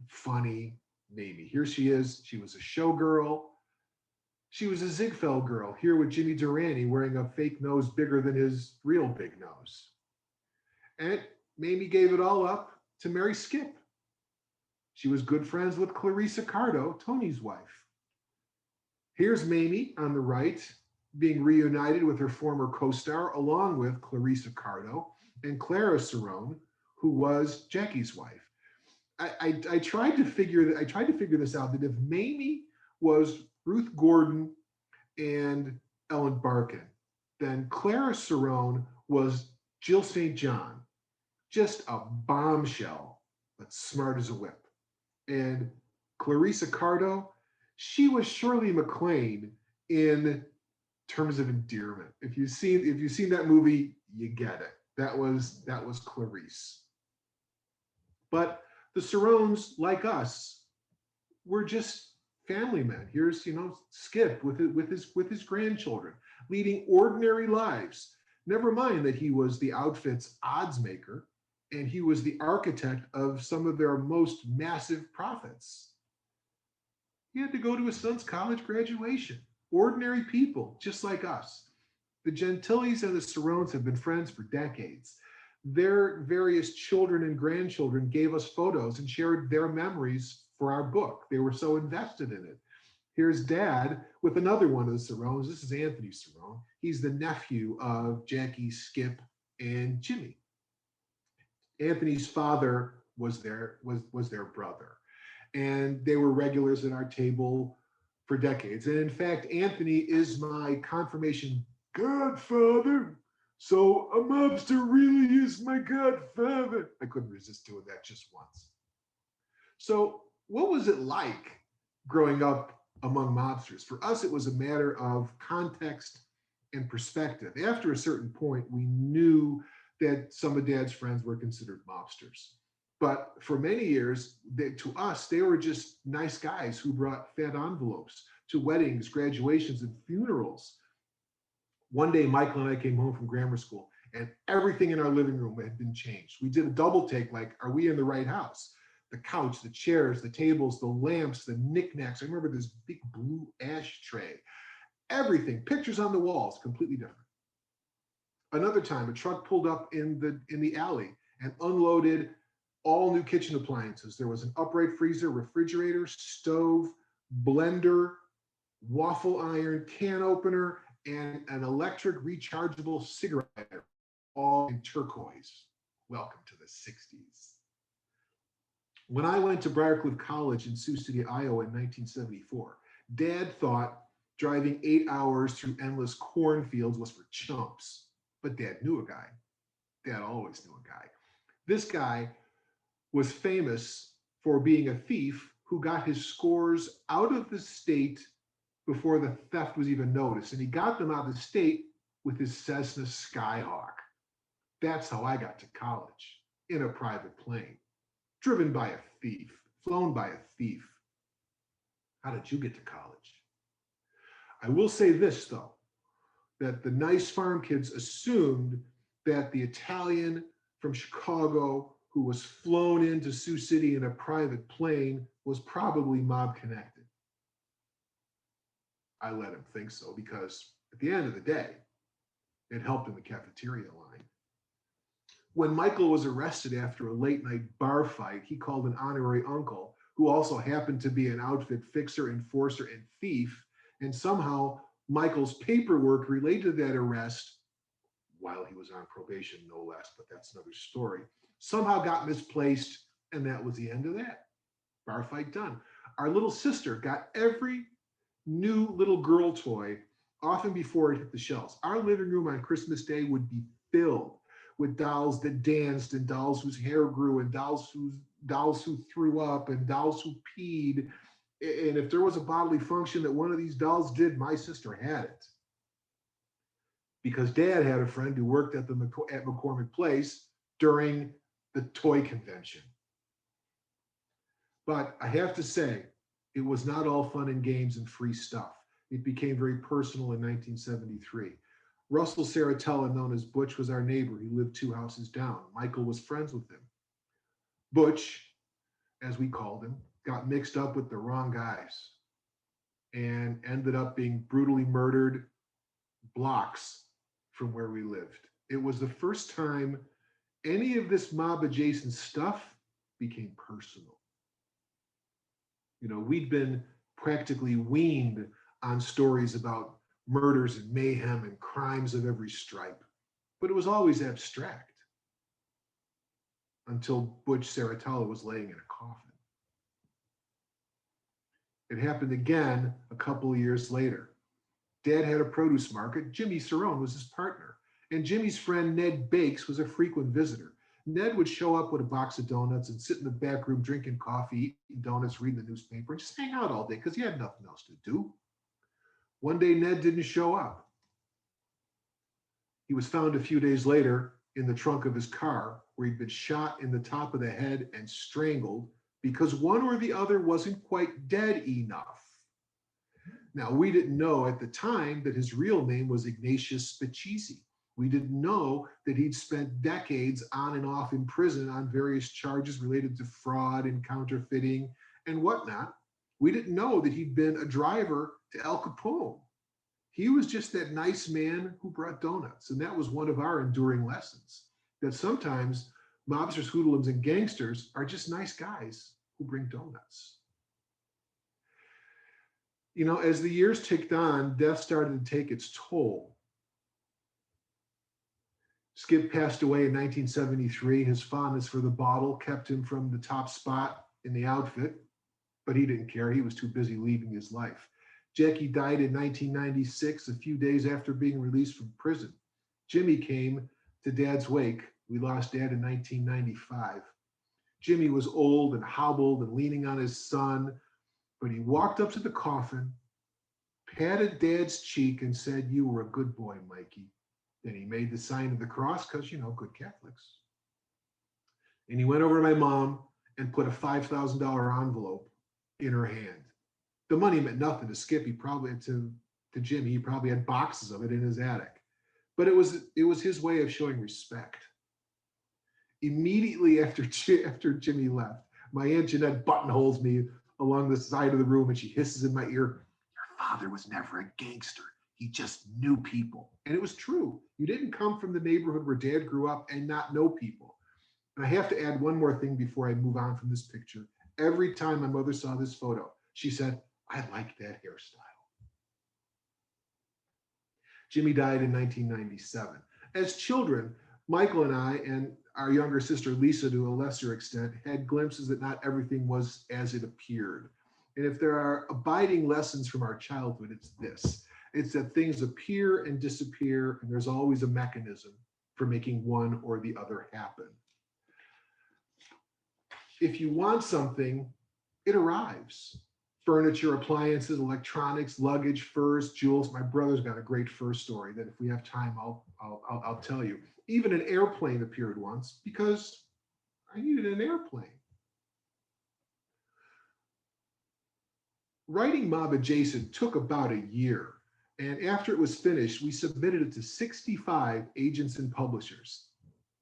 S3: funny Mamie. Here she is. She was a showgirl. She was a Ziegfeld girl, here with Jimmy Durante wearing a fake nose bigger than his real big nose. And Mamie gave it all up to marry Skip. She was good friends with Clarissa Cardo, Tony's wife. Here's Mamie on the right, being reunited with her former co-star, along with Clarissa Cardo and Clara Cerrone, who was Jackie's wife. I tried to figure this out, that if Mamie was Ruth Gordon and Ellen Barkin, then Clara Cerrone was Jill St. John, just a bombshell, but smart as a whip. And Clarissa Cardo, she was Shirley MacLaine in terms of endearment. If you've seen that movie, you get it. That was Clarice. But the Cerrones, like us, were just family men. Here's Skip with his grandchildren, leading ordinary lives. Never mind that he was the outfit's odds maker, and he was the architect of some of their most massive profits. He had to go to his son's college graduation. Ordinary people, just like us. The Gentilis and the Cerrones have been friends for decades. Their various children and grandchildren gave us photos and shared their memories for our book. They were so invested in it. Here's Dad with another one of the Cerrones. This is Anthony Cerrone. He's the nephew of Jackie, Skip, and Jimmy. Anthony's father was their brother, and they were regulars at our table for decades. And in fact, Anthony is my confirmation godfather. So a mobster really is my godfather. I couldn't resist doing that just once. So what was it like growing up among mobsters? For us, it was a matter of context and perspective. After a certain point, we knew that some of Dad's friends were considered mobsters. But for many years, to us, they were just nice guys who brought fat envelopes to weddings, graduations, and funerals. One day, Michael and I came home from grammar school, and everything in our living room had been changed. We did a double take, like, are we in the right house? The couch, the chairs, the tables, the lamps, the knickknacks. I remember this big blue ashtray. Everything, pictures on the walls, completely different. Another time, a truck pulled up in the alley and unloaded all new kitchen appliances. There was an upright freezer, refrigerator, stove, blender, waffle iron, can opener, and an electric rechargeable cigarette lighter, all in turquoise. Welcome to the 60s. When I went to Briarcliff College in Sioux City, Iowa in 1974, Dad thought driving 8 hours through endless cornfields was for chumps. But Dad knew a guy. Dad always knew a guy. This guy was famous for being a thief who got his scores out of the state before the theft was even noticed. And he got them out of the state with his Cessna Skyhawk. That's how I got to college, in a private plane, driven by a thief, flown by a thief. How did you get to college? I will say this, though, that the nice farm kids assumed that the Italian from Chicago who was flown into Sioux City in a private plane was probably mob connected. I let him think so because at the end of the day, it helped in the cafeteria line. When Michael was arrested after a late night bar fight, he called an honorary uncle who also happened to be an outfit fixer, enforcer, and thief, and somehow Michael's paperwork related to that arrest, while he was on probation, no less, but that's another story, somehow got misplaced, and that was the end of that. Bar fight done. Our little sister got every new little girl toy often before it hit the shelves. Our living room on Christmas Day would be filled with dolls that danced and dolls whose hair grew and dolls who threw up and dolls who peed. And if there was a bodily function that one of these dolls did, my sister had it. Because Dad had a friend who worked at McCormick Place during the toy convention. But I have to say, it was not all fun and games and free stuff. It became very personal in 1973. Russell Saratella, known as Butch, was our neighbor. He lived 2 houses down. Michael was friends with him. Butch, as we called him, got mixed up with the wrong guys and ended up being brutally murdered blocks from where we lived. It was the first time any of this mob adjacent stuff became personal. You know, we'd been practically weaned on stories about murders and mayhem and crimes of every stripe, but it was always abstract until Butch Saratella was laying in a coffin. It happened again a couple of years later. Dad had a produce market. Jimmy Cerrone was his partner, and Jimmy's friend Ned Bakes was a frequent visitor. Ned would show up with a box of donuts and sit in the back room drinking coffee, eating donuts, reading the newspaper, and just hang out all day because he had nothing else to do. One day, Ned didn't show up. He was found a few days later in the trunk of his car, where he'd been shot in the top of the head and strangled because one or the other wasn't quite dead enough. Now, we didn't know at the time that his real name was Ignatius Spicisi. We didn't know that he'd spent decades on and off in prison on various charges related to fraud and counterfeiting and whatnot. We didn't know that he'd been a driver to Al Capone. He was just that nice man who brought donuts. And that was one of our enduring lessons, that sometimes mobsters, hoodlums, and gangsters are just nice guys who bring donuts. You know, as the years ticked on, death started to take its toll. Skip passed away in 1973. His fondness for the bottle kept him from the top spot in the outfit, but he didn't care. He was too busy leaving his life. Jackie died in 1996, a few days after being released from prison. Jimmy came to Dad's wake. We lost Dad in 1995. Jimmy was old and hobbled and leaning on his son, but he walked up to the coffin, patted Dad's cheek, and said, "You were a good boy, Mikey." Then he made the sign of the cross because, you know, good Catholics. And he went over to my mom and put a $5,000 envelope in her hand. The money meant nothing to Skip. He probably, to Jimmy, he probably had boxes of it in his attic. But it was his way of showing respect. Immediately after Jimmy left, my Aunt Jeanette buttonholes me along the side of the room and she hisses in my ear, "Your father was never a gangster. He just knew people." And it was true. You didn't come from the neighborhood where Dad grew up and not know people. And I have to add one more thing before I move on from this picture. Every time my mother saw this photo, she said, "I like that hairstyle." Jimmy died in 1997. As children, Michael and I, and our younger sister Lisa to a lesser extent, had glimpses that not everything was as it appeared. And if there are abiding lessons from our childhood, it's this. It's that things appear and disappear, and there's always a mechanism for making one or the other happen. If you want something, it arrives. Furniture, appliances, electronics, luggage, furs, jewels. My brother's got a great fur story that if we have time, I'll tell you. Even an airplane appeared once because I needed an airplane. Writing Mob Adjacent took about a year. And after it was finished, we submitted it to 65 agents and publishers.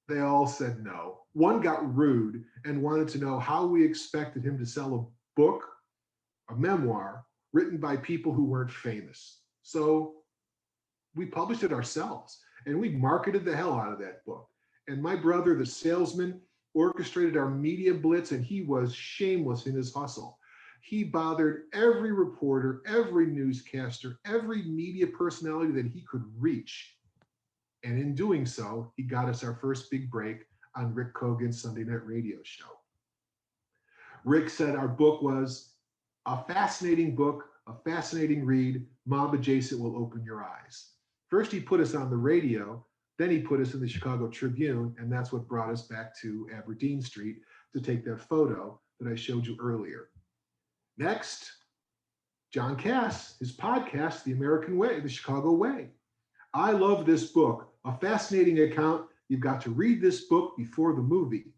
S3: They all said no. One got rude and wanted to know how we expected him to sell a book, a memoir, written by people who weren't famous. So we published it ourselves and we marketed the hell out of that book. And my brother, the salesman, orchestrated our media blitz, and he was shameless in his hustle. He bothered every reporter, every newscaster, every media personality that he could reach. And in doing so, he got us our first big break on Rick Kogan's Sunday Night Radio show. Rick said our book was a fascinating book, a fascinating read. Mob Adjacent will open your eyes. First, he put us on the radio, then he put us in the Chicago Tribune, and that's what brought us back to Aberdeen Street to take that photo that I showed you earlier. Next, John Cass, his podcast, The American Way, The Chicago Way. I love this book, a fascinating account. You've got to read this book before the movie.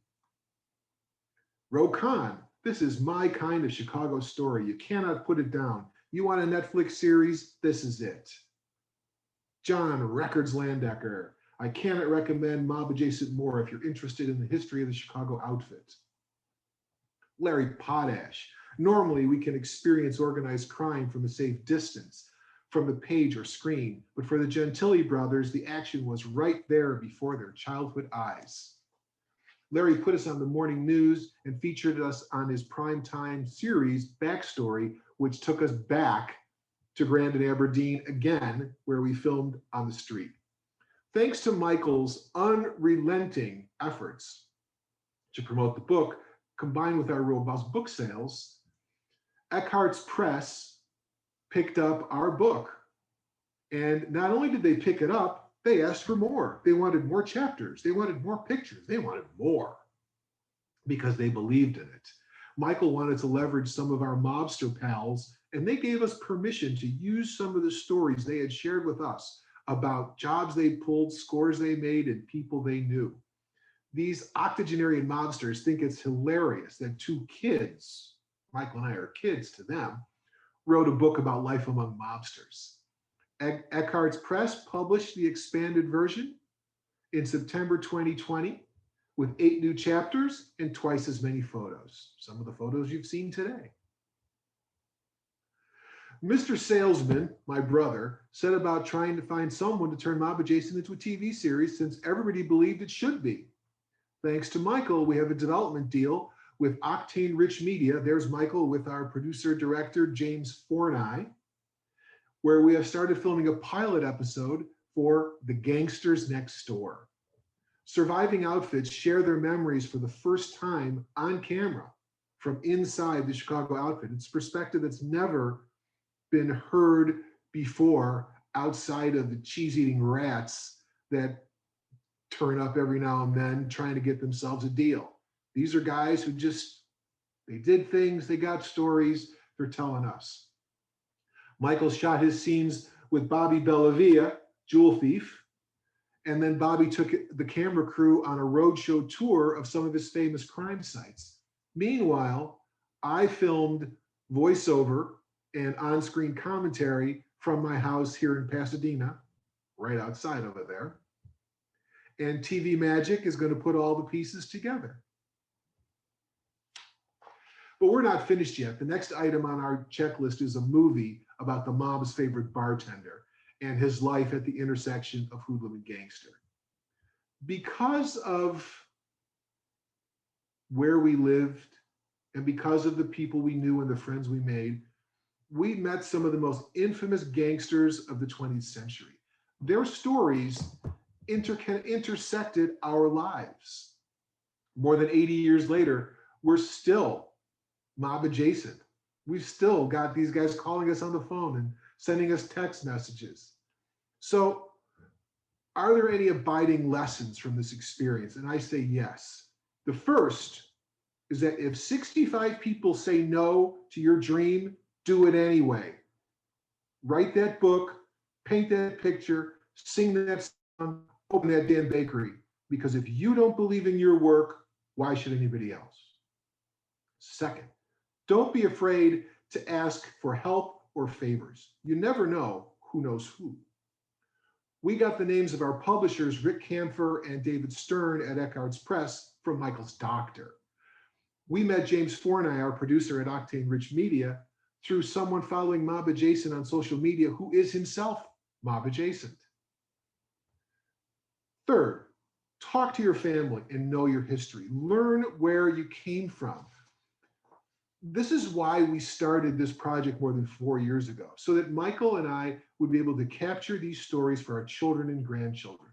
S3: Ro Khan, this is my kind of Chicago story. You cannot put it down. You want a Netflix series? This is it. John Records Landecker, I cannot recommend Mob Adjacent more if you're interested in the history of the Chicago outfit. Larry Potash, normally we can experience organized crime from a safe distance, from the page or screen, but for the Gentili brothers, the action was right there before their childhood eyes. Larry put us on the morning news and featured us on his primetime series, Backstory, which took us back to Grand and Aberdeen again, where we filmed on the street. Thanks to Michael's unrelenting efforts to promote the book, combined with our robust book sales, Eckhart's Press picked up our book. And not only did they pick it up, they asked for more. They wanted more chapters. They wanted more pictures. They wanted more because they believed in it. Michael wanted to leverage some of our mobster pals, and they gave us permission to use some of the stories they had shared with us about jobs they pulled, scores they made, and people they knew. These octogenarian mobsters think it's hilarious that two kids, Michael and I are kids to them, wrote a book about life among mobsters. Eckhart's Press published the expanded version in September 2020 with 8 new chapters and twice as many photos. Some of the photos you've seen today. Mr. Salesman, my brother, said about trying to find someone to turn Mob Adjacent into a TV series since everybody believed it should be. Thanks to Michael, we have a development deal with Octane Rich Media. There's Michael with our producer director, James Forney, where we have started filming a pilot episode for The Gangsters Next Door. Surviving outfits share their memories for the first time on camera from inside the Chicago outfit. It's perspective that's never been heard before outside of the cheese-eating rats that turn up every now and then trying to get themselves a deal. These are guys who they did things, they got stories, they're telling us. Michael shot his scenes with Bobby Bellavia, Jewel Thief, and then Bobby took the camera crew on a roadshow tour of some of his famous crime sites. Meanwhile, I filmed voiceover and on-screen commentary from my house here in Pasadena, right outside over there. And TV Magic is going to put all the pieces together. But we're not finished yet. The next item on our checklist is a movie about the mob's favorite bartender and his life at the intersection of hoodlum and gangster. Because of where we lived and because of the people we knew and the friends we made, we met some of the most infamous gangsters of the 20th century. Their stories intersected our lives. More than 80 years later, we're still mob adjacent. We've still got these guys calling us on the phone and sending us text messages. So are there any abiding lessons from this experience? And I say yes. The first is that if 65 people say no to your dream, do it anyway. Write that book, paint that picture, sing that song, open that damn bakery. Because if you don't believe in your work, why should anybody else? Second, don't be afraid to ask for help or favors. You never know who knows who. We got the names of our publishers, Rick Camphor and David Stern at Eckhart's Press, from Michael's doctor. We met James Forney, our producer at Octane Rich Media, through someone following Mob Adjacent on social media who is himself Mob Adjacent. Third, talk to your family and know your history. Learn where you came from. this is why we started this project more than 4 years ago, so that Michael and I would be able to capture these stories for our children and grandchildren.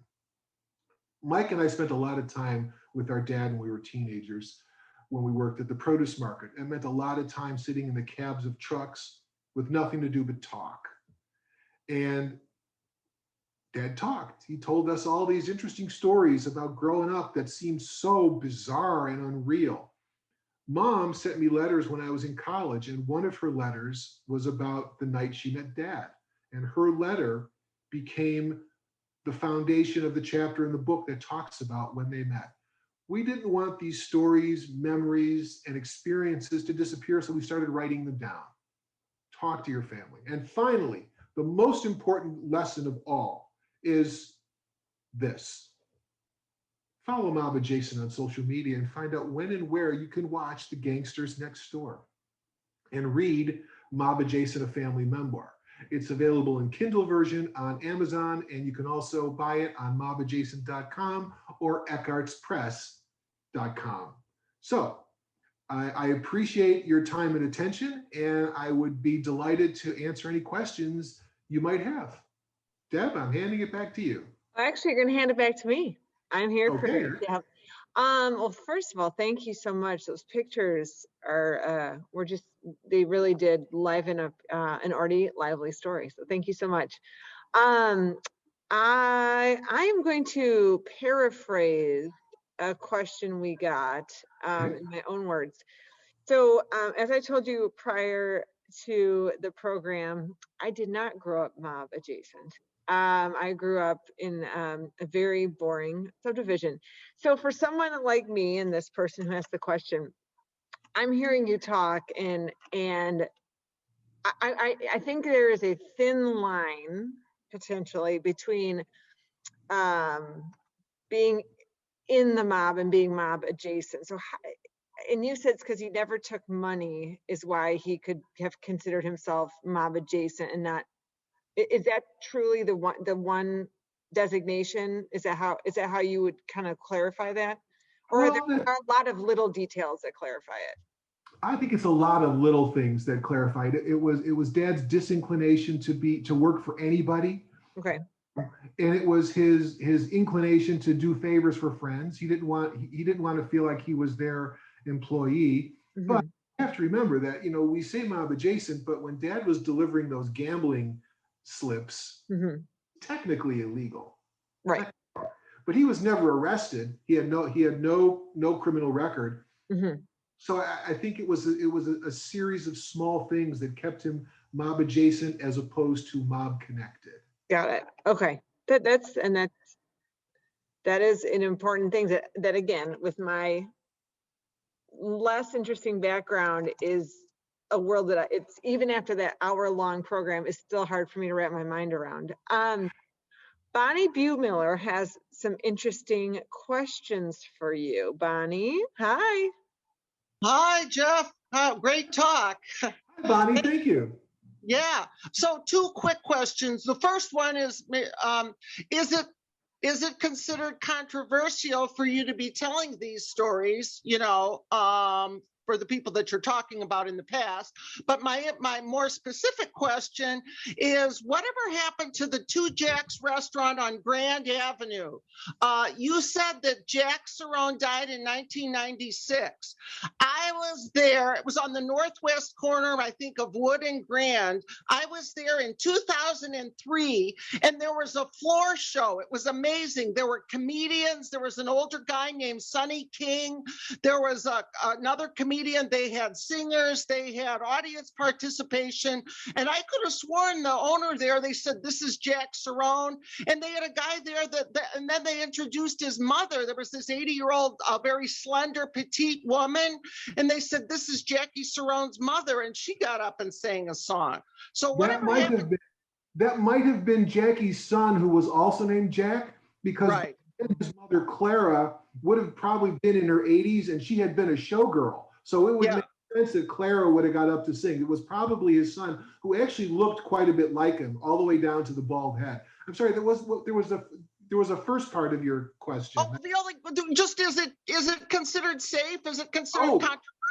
S3: Mike and I spent a lot of time with our dad when we were teenagers, when we worked at the produce market. It meant a lot of time sitting in the cabs of trucks with nothing to do but talk. And Dad talked. He told us all these interesting stories about growing up that seemed so bizarre and unreal. Mom sent me letters when I was in college, and one of her letters was about the night she met Dad. And her letter became the foundation of the chapter in the book that talks about when they met. We didn't want these stories, memories, and experiences to disappear, so we started writing them down. Talk to your family. And finally, the most important lesson of all is this. Follow Mob Adjacent on social media and find out when and where you can watch The Gangsters Next Door and read Mob Adjacent, a family memoir. It's available in Kindle version on Amazon, and you can also buy it on mobadjacent.com or eckhartspress.com. So I appreciate your time and attention, and I would be delighted to answer any questions you might have. Deb, I'm handing it back to you.
S1: Actually, you're going to hand it back to me. I'm here for
S3: Okay.
S1: you. Yeah. Well, first of all, thank you so much. Those pictures are they really did liven up an already lively story. So thank you so much. I am going to paraphrase a question we got in my own words. So as I told you prior to the program, I did not grow up mob adjacent. I grew up in a very boring subdivision. So for someone like me and this person who asked the question, I'm hearing you talk, and I think there is a thin line potentially between being in the mob and being mob adjacent. So, and you said it's because he never took money is why he could have considered himself mob adjacent and not. Is that truly the one designation? Is that how you would kind of clarify that? Or
S3: Well,
S1: there are a lot of little details that clarify it?
S3: I think it's a lot of little things that clarified it. It was Dad's disinclination to work for anybody.
S1: Okay.
S3: And it was his inclination to do favors for friends. He didn't want to feel like he was their employee.
S1: Mm-hmm.
S3: But you have to remember that, we say mob adjacent, but when Dad was delivering those gambling slips,
S1: mm-hmm.
S3: technically illegal.
S1: Right.
S3: But he was never arrested. He had no criminal record.
S1: Mm-hmm.
S3: So I think it was a series of small things that kept him mob adjacent as opposed to mob connected.
S1: Got it. Okay. That is an important thing that again, with my less interesting background, is a world that it's even after that hour-long program is still hard for me to wrap my mind around. Bonnie Buemiller has some interesting questions for you. Bonnie, hi.
S4: Hi, Jeff. Great talk.
S3: Hi, Bonnie. Thank you.
S4: Yeah. So 2 quick questions. The first one is it considered controversial for you to be telling these stories, for the people that you're talking about in the past? But my more specific question is, whatever happened to the Two Jacks restaurant on Grand Avenue? You said that Jack Cerrone died in 1996. I was there. It was on the northwest corner, I think, of Wood and Grand. I was there in 2003, and there was a floor show. It was amazing. There were comedians. There was an older guy named Sonny King. There was another comedian. They had singers. They had audience participation. And I could have sworn the owner there, they said, "This is Jack Cerrone." And they had a guy there and then they introduced his mother. There was this 80-year-old, very slender, petite woman. And they said, "This is Jackie Cerrone's mother." And she got up and sang a song. So whatever happened.
S3: That might have been Jackie's son, who was also named Jack, because
S4: right.
S3: His mother, Clara, would have probably been in her 80s, and she had been a showgirl. So it would make sense that Clara would have got up to sing. It was probably his son, who actually looked quite a bit like him, all the way down to the bald head. I'm sorry, there was a first part of your question.
S4: Oh, just is it considered safe? Is it considered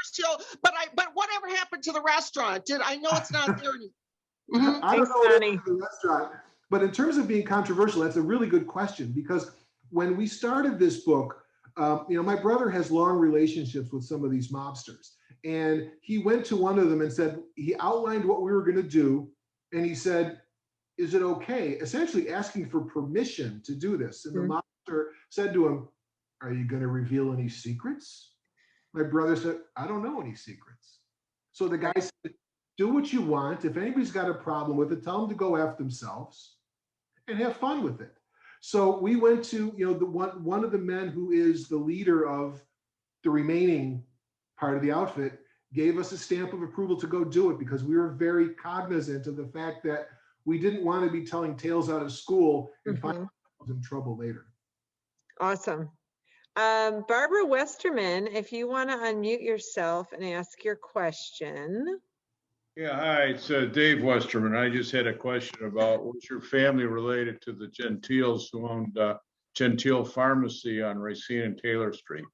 S4: controversial, but whatever happened to the restaurant? I know it's not there anymore.
S3: Mm-hmm. I don't
S1: Thanks,
S3: know what
S1: Connie.
S3: happened to the restaurant, but in terms of being controversial, that's a really good question, because when we started this book, my brother has long relationships with some of these mobsters, and he went to one of them and said, he outlined what we were going to do, and he said, is it okay? Essentially asking for permission to do this. And the mobster said to him, are you going to reveal any secrets? My brother said, I don't know any secrets. So the guy said, do what you want. If anybody's got a problem with it, tell them to go F themselves and have fun with it. So we went to, one of the men who is the leader of the remaining part of the outfit gave us a stamp of approval to go do it, because we were very cognizant of the fact that we didn't want to be telling tales out of school and find ourselves in trouble later.
S1: Awesome. Barbara Westerman, if you want to unmute yourself and ask your question.
S5: Yeah, hi, it's Dave Westerman. I just had a question about, was your family related to the Gentiles who owned Gentile Pharmacy on Racine and Taylor Street?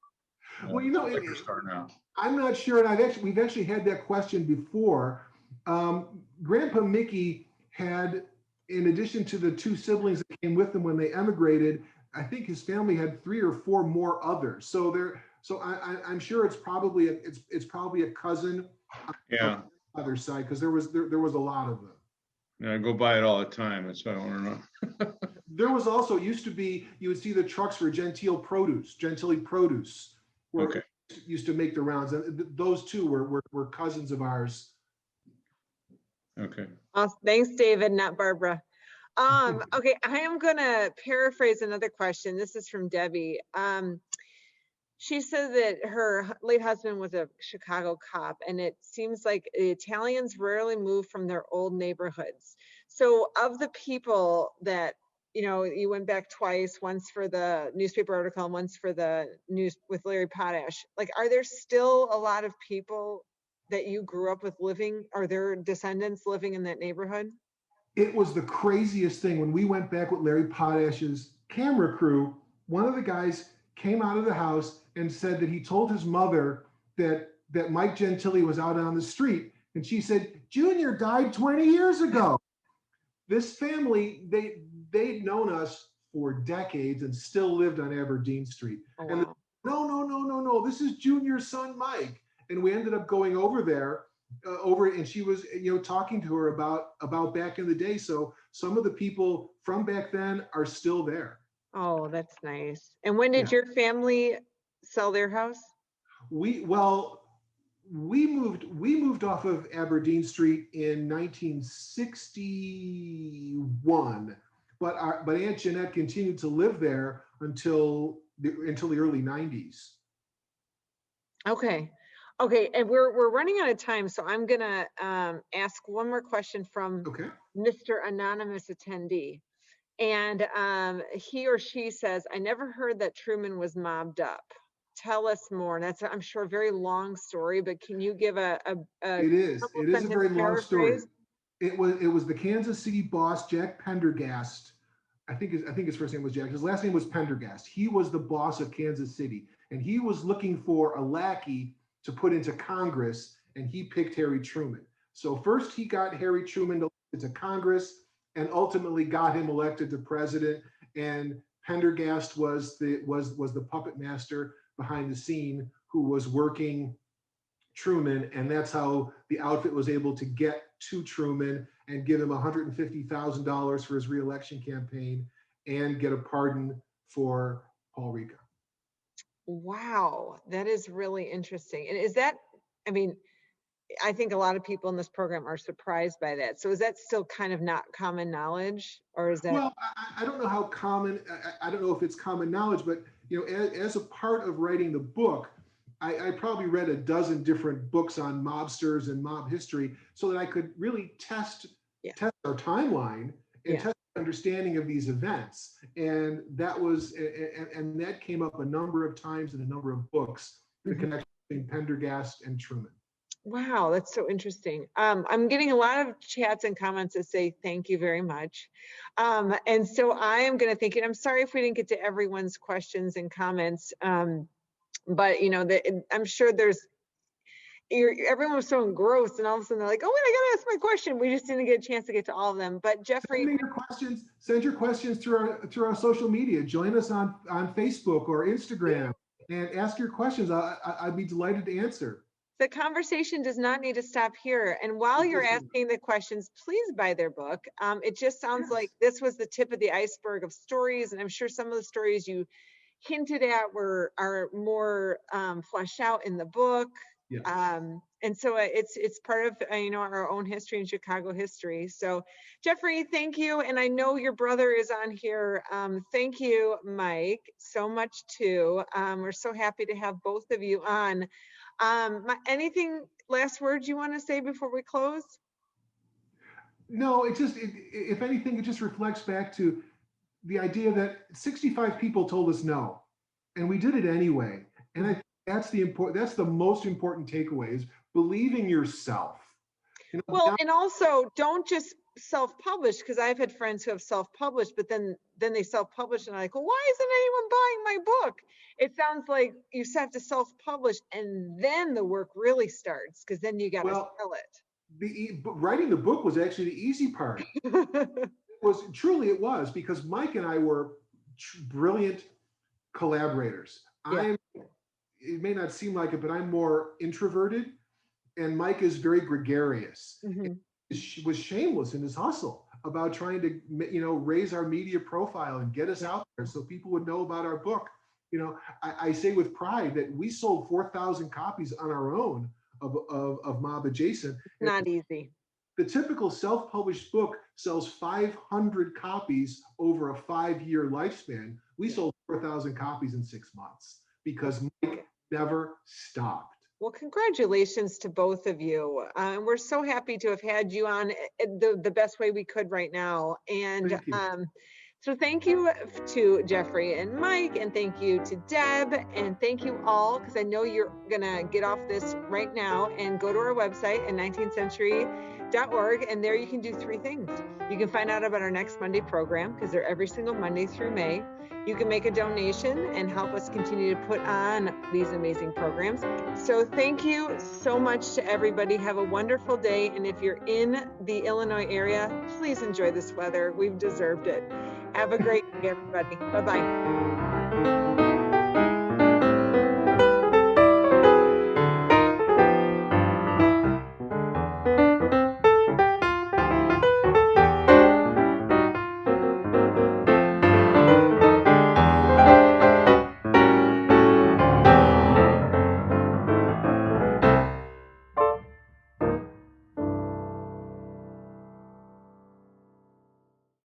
S3: Well,
S5: liquor store now.
S3: I'm not sure, and we've actually had that question before. Grandpa Mickey had, in addition to the two siblings that came with him when they emigrated, I think his family had 3 or 4 more others. So I'm sure it's probably a cousin.
S5: Yeah.
S3: On the other side, because there was a lot of them.
S5: Yeah, I go by it all the time. That's why I want to know.
S3: There was also, used to be, you would see the trucks for Gentile Produce,
S5: Okay.
S3: used to make the rounds, and those two were cousins of ours.
S5: Okay.
S1: Thanks, David, not Barbara. Okay, I am gonna paraphrase another question. This is from Debbie. She said that her late husband was a Chicago cop, and it seems like the Italians rarely move from their old neighborhoods. So of the people that, you went back twice, once for the newspaper article and once for the news with Larry Potash, like, are there still a lot of people that you grew up with living, are their descendants living in that neighborhood?
S3: It was the craziest thing. When we went back with Larry Potash's camera crew, one of the guys came out of the house and said that he told his mother that Mike Gentile was out on the street. And she said, Junior died 20 years ago. This family, they'd known us for decades and still lived on Aberdeen Street.
S1: Oh,
S3: And
S1: wow.
S3: no, this is Junior's son, Mike. And we ended up going over there, and she was, talking to her about back in the day. So some of the people from back then are still there.
S1: Oh, that's nice. And when did your family sell their house?
S3: We moved off of Aberdeen Street in 1961, but Aunt Jeanette continued to live there until the early 90s.
S1: Okay, and we're running out of time, so I'm gonna ask one more question from Mr. Anonymous attendee. And he or she says, I never heard that Truman was mobbed up. Tell us more. And that's, I'm sure, a very long story, but can you give it is a very long story.
S3: It was the Kansas City boss, Jack Pendergast. I think his first name was Jack. His last name was Pendergast. He was the boss of Kansas City, and he was looking for a lackey to put into Congress, and he picked Harry Truman. So first he got Harry Truman into Congress, and ultimately got him elected to president. And Pendergast was the puppet master behind the scene who was working Truman, and that's how the outfit was able to get to Truman and give him $150,000 for his reelection campaign and get a pardon for Paul Ricca.
S1: Wow, that is really interesting. And is that, I think a lot of people in this program are surprised by that. So is that still kind of not common knowledge, or is that?
S3: Well, I don't know how common, I don't know if it's common knowledge, but as a part of writing the book, I probably read a dozen different books on mobsters and mob history so that I could really test our timeline and test our understanding of these events. And that came up a number of times in a number of books, the connection between Pendergast and Truman.
S1: Wow, that's so interesting. I'm getting a lot of chats and comments that say thank you very much. And so I am going to thank you. I'm sorry if we didn't get to everyone's questions and comments, but I'm sure there's everyone was so engrossed, and all of a sudden they're like, oh, wait, I gotta ask my question. We just didn't get a chance to get to all of them. But Jeffrey,
S3: Send your questions through our social media. Join us on Facebook or Instagram and ask your questions. I'd be delighted to answer.
S1: the conversation does not need to stop here. And while you're asking the questions, please buy their book. It just sounds like this was the tip of the iceberg of stories, and I'm sure some of the stories you hinted at are more fleshed out in the book.
S3: Yes.
S1: And so it's part of our own history and Chicago history. So Jeffrey, thank you. And I know your brother is on here. Thank you, Mike, so much too. We're so happy to have both of you on. Anything last words you want to say before we close?
S3: No, if anything, it just reflects back to the idea that 65 people told us no, and we did it anyway. And I think that's the most important takeaway, is believing yourself.
S1: Well, and also don't just self-publish, because I've had friends who have self-published, but then they self-publish and I'm like, well, why isn't anyone buying my book? It sounds like you have to self-publish and then the work really starts, because then you got to sell it.
S3: Writing the book was actually the easy part. It was because Mike and I were brilliant collaborators.
S1: Yeah.
S3: It may not seem like it, but I'm more introverted, and Mike is very gregarious.
S1: Mm-hmm.
S3: He was shameless in his hustle about trying to, raise our media profile and get us out there so people would know about our book. I say with pride that we sold 4,000 copies on our own of Mob Adjacent.
S1: Not easy.
S3: The typical self-published book sells 500 copies over a 5-year lifespan. We sold 4,000 copies in 6 months because Mike never stopped.
S1: Well, congratulations to both of you. We're so happy to have had you on the best way we could right now. And so thank you to Jeffrey and Mike, and thank you to Deb, and thank you all, because I know you're gonna get off this right now and go to our website at 19thcentury.org, and there you can do 3 things. You can find out about our next Monday program, because they're every single Monday through May. You can make a donation and help us continue to put on these amazing programs. So thank you so much to everybody. Have a wonderful day. And if you're in the Illinois area, please enjoy this weather. We've deserved it. Have a great day, everybody. Bye-bye.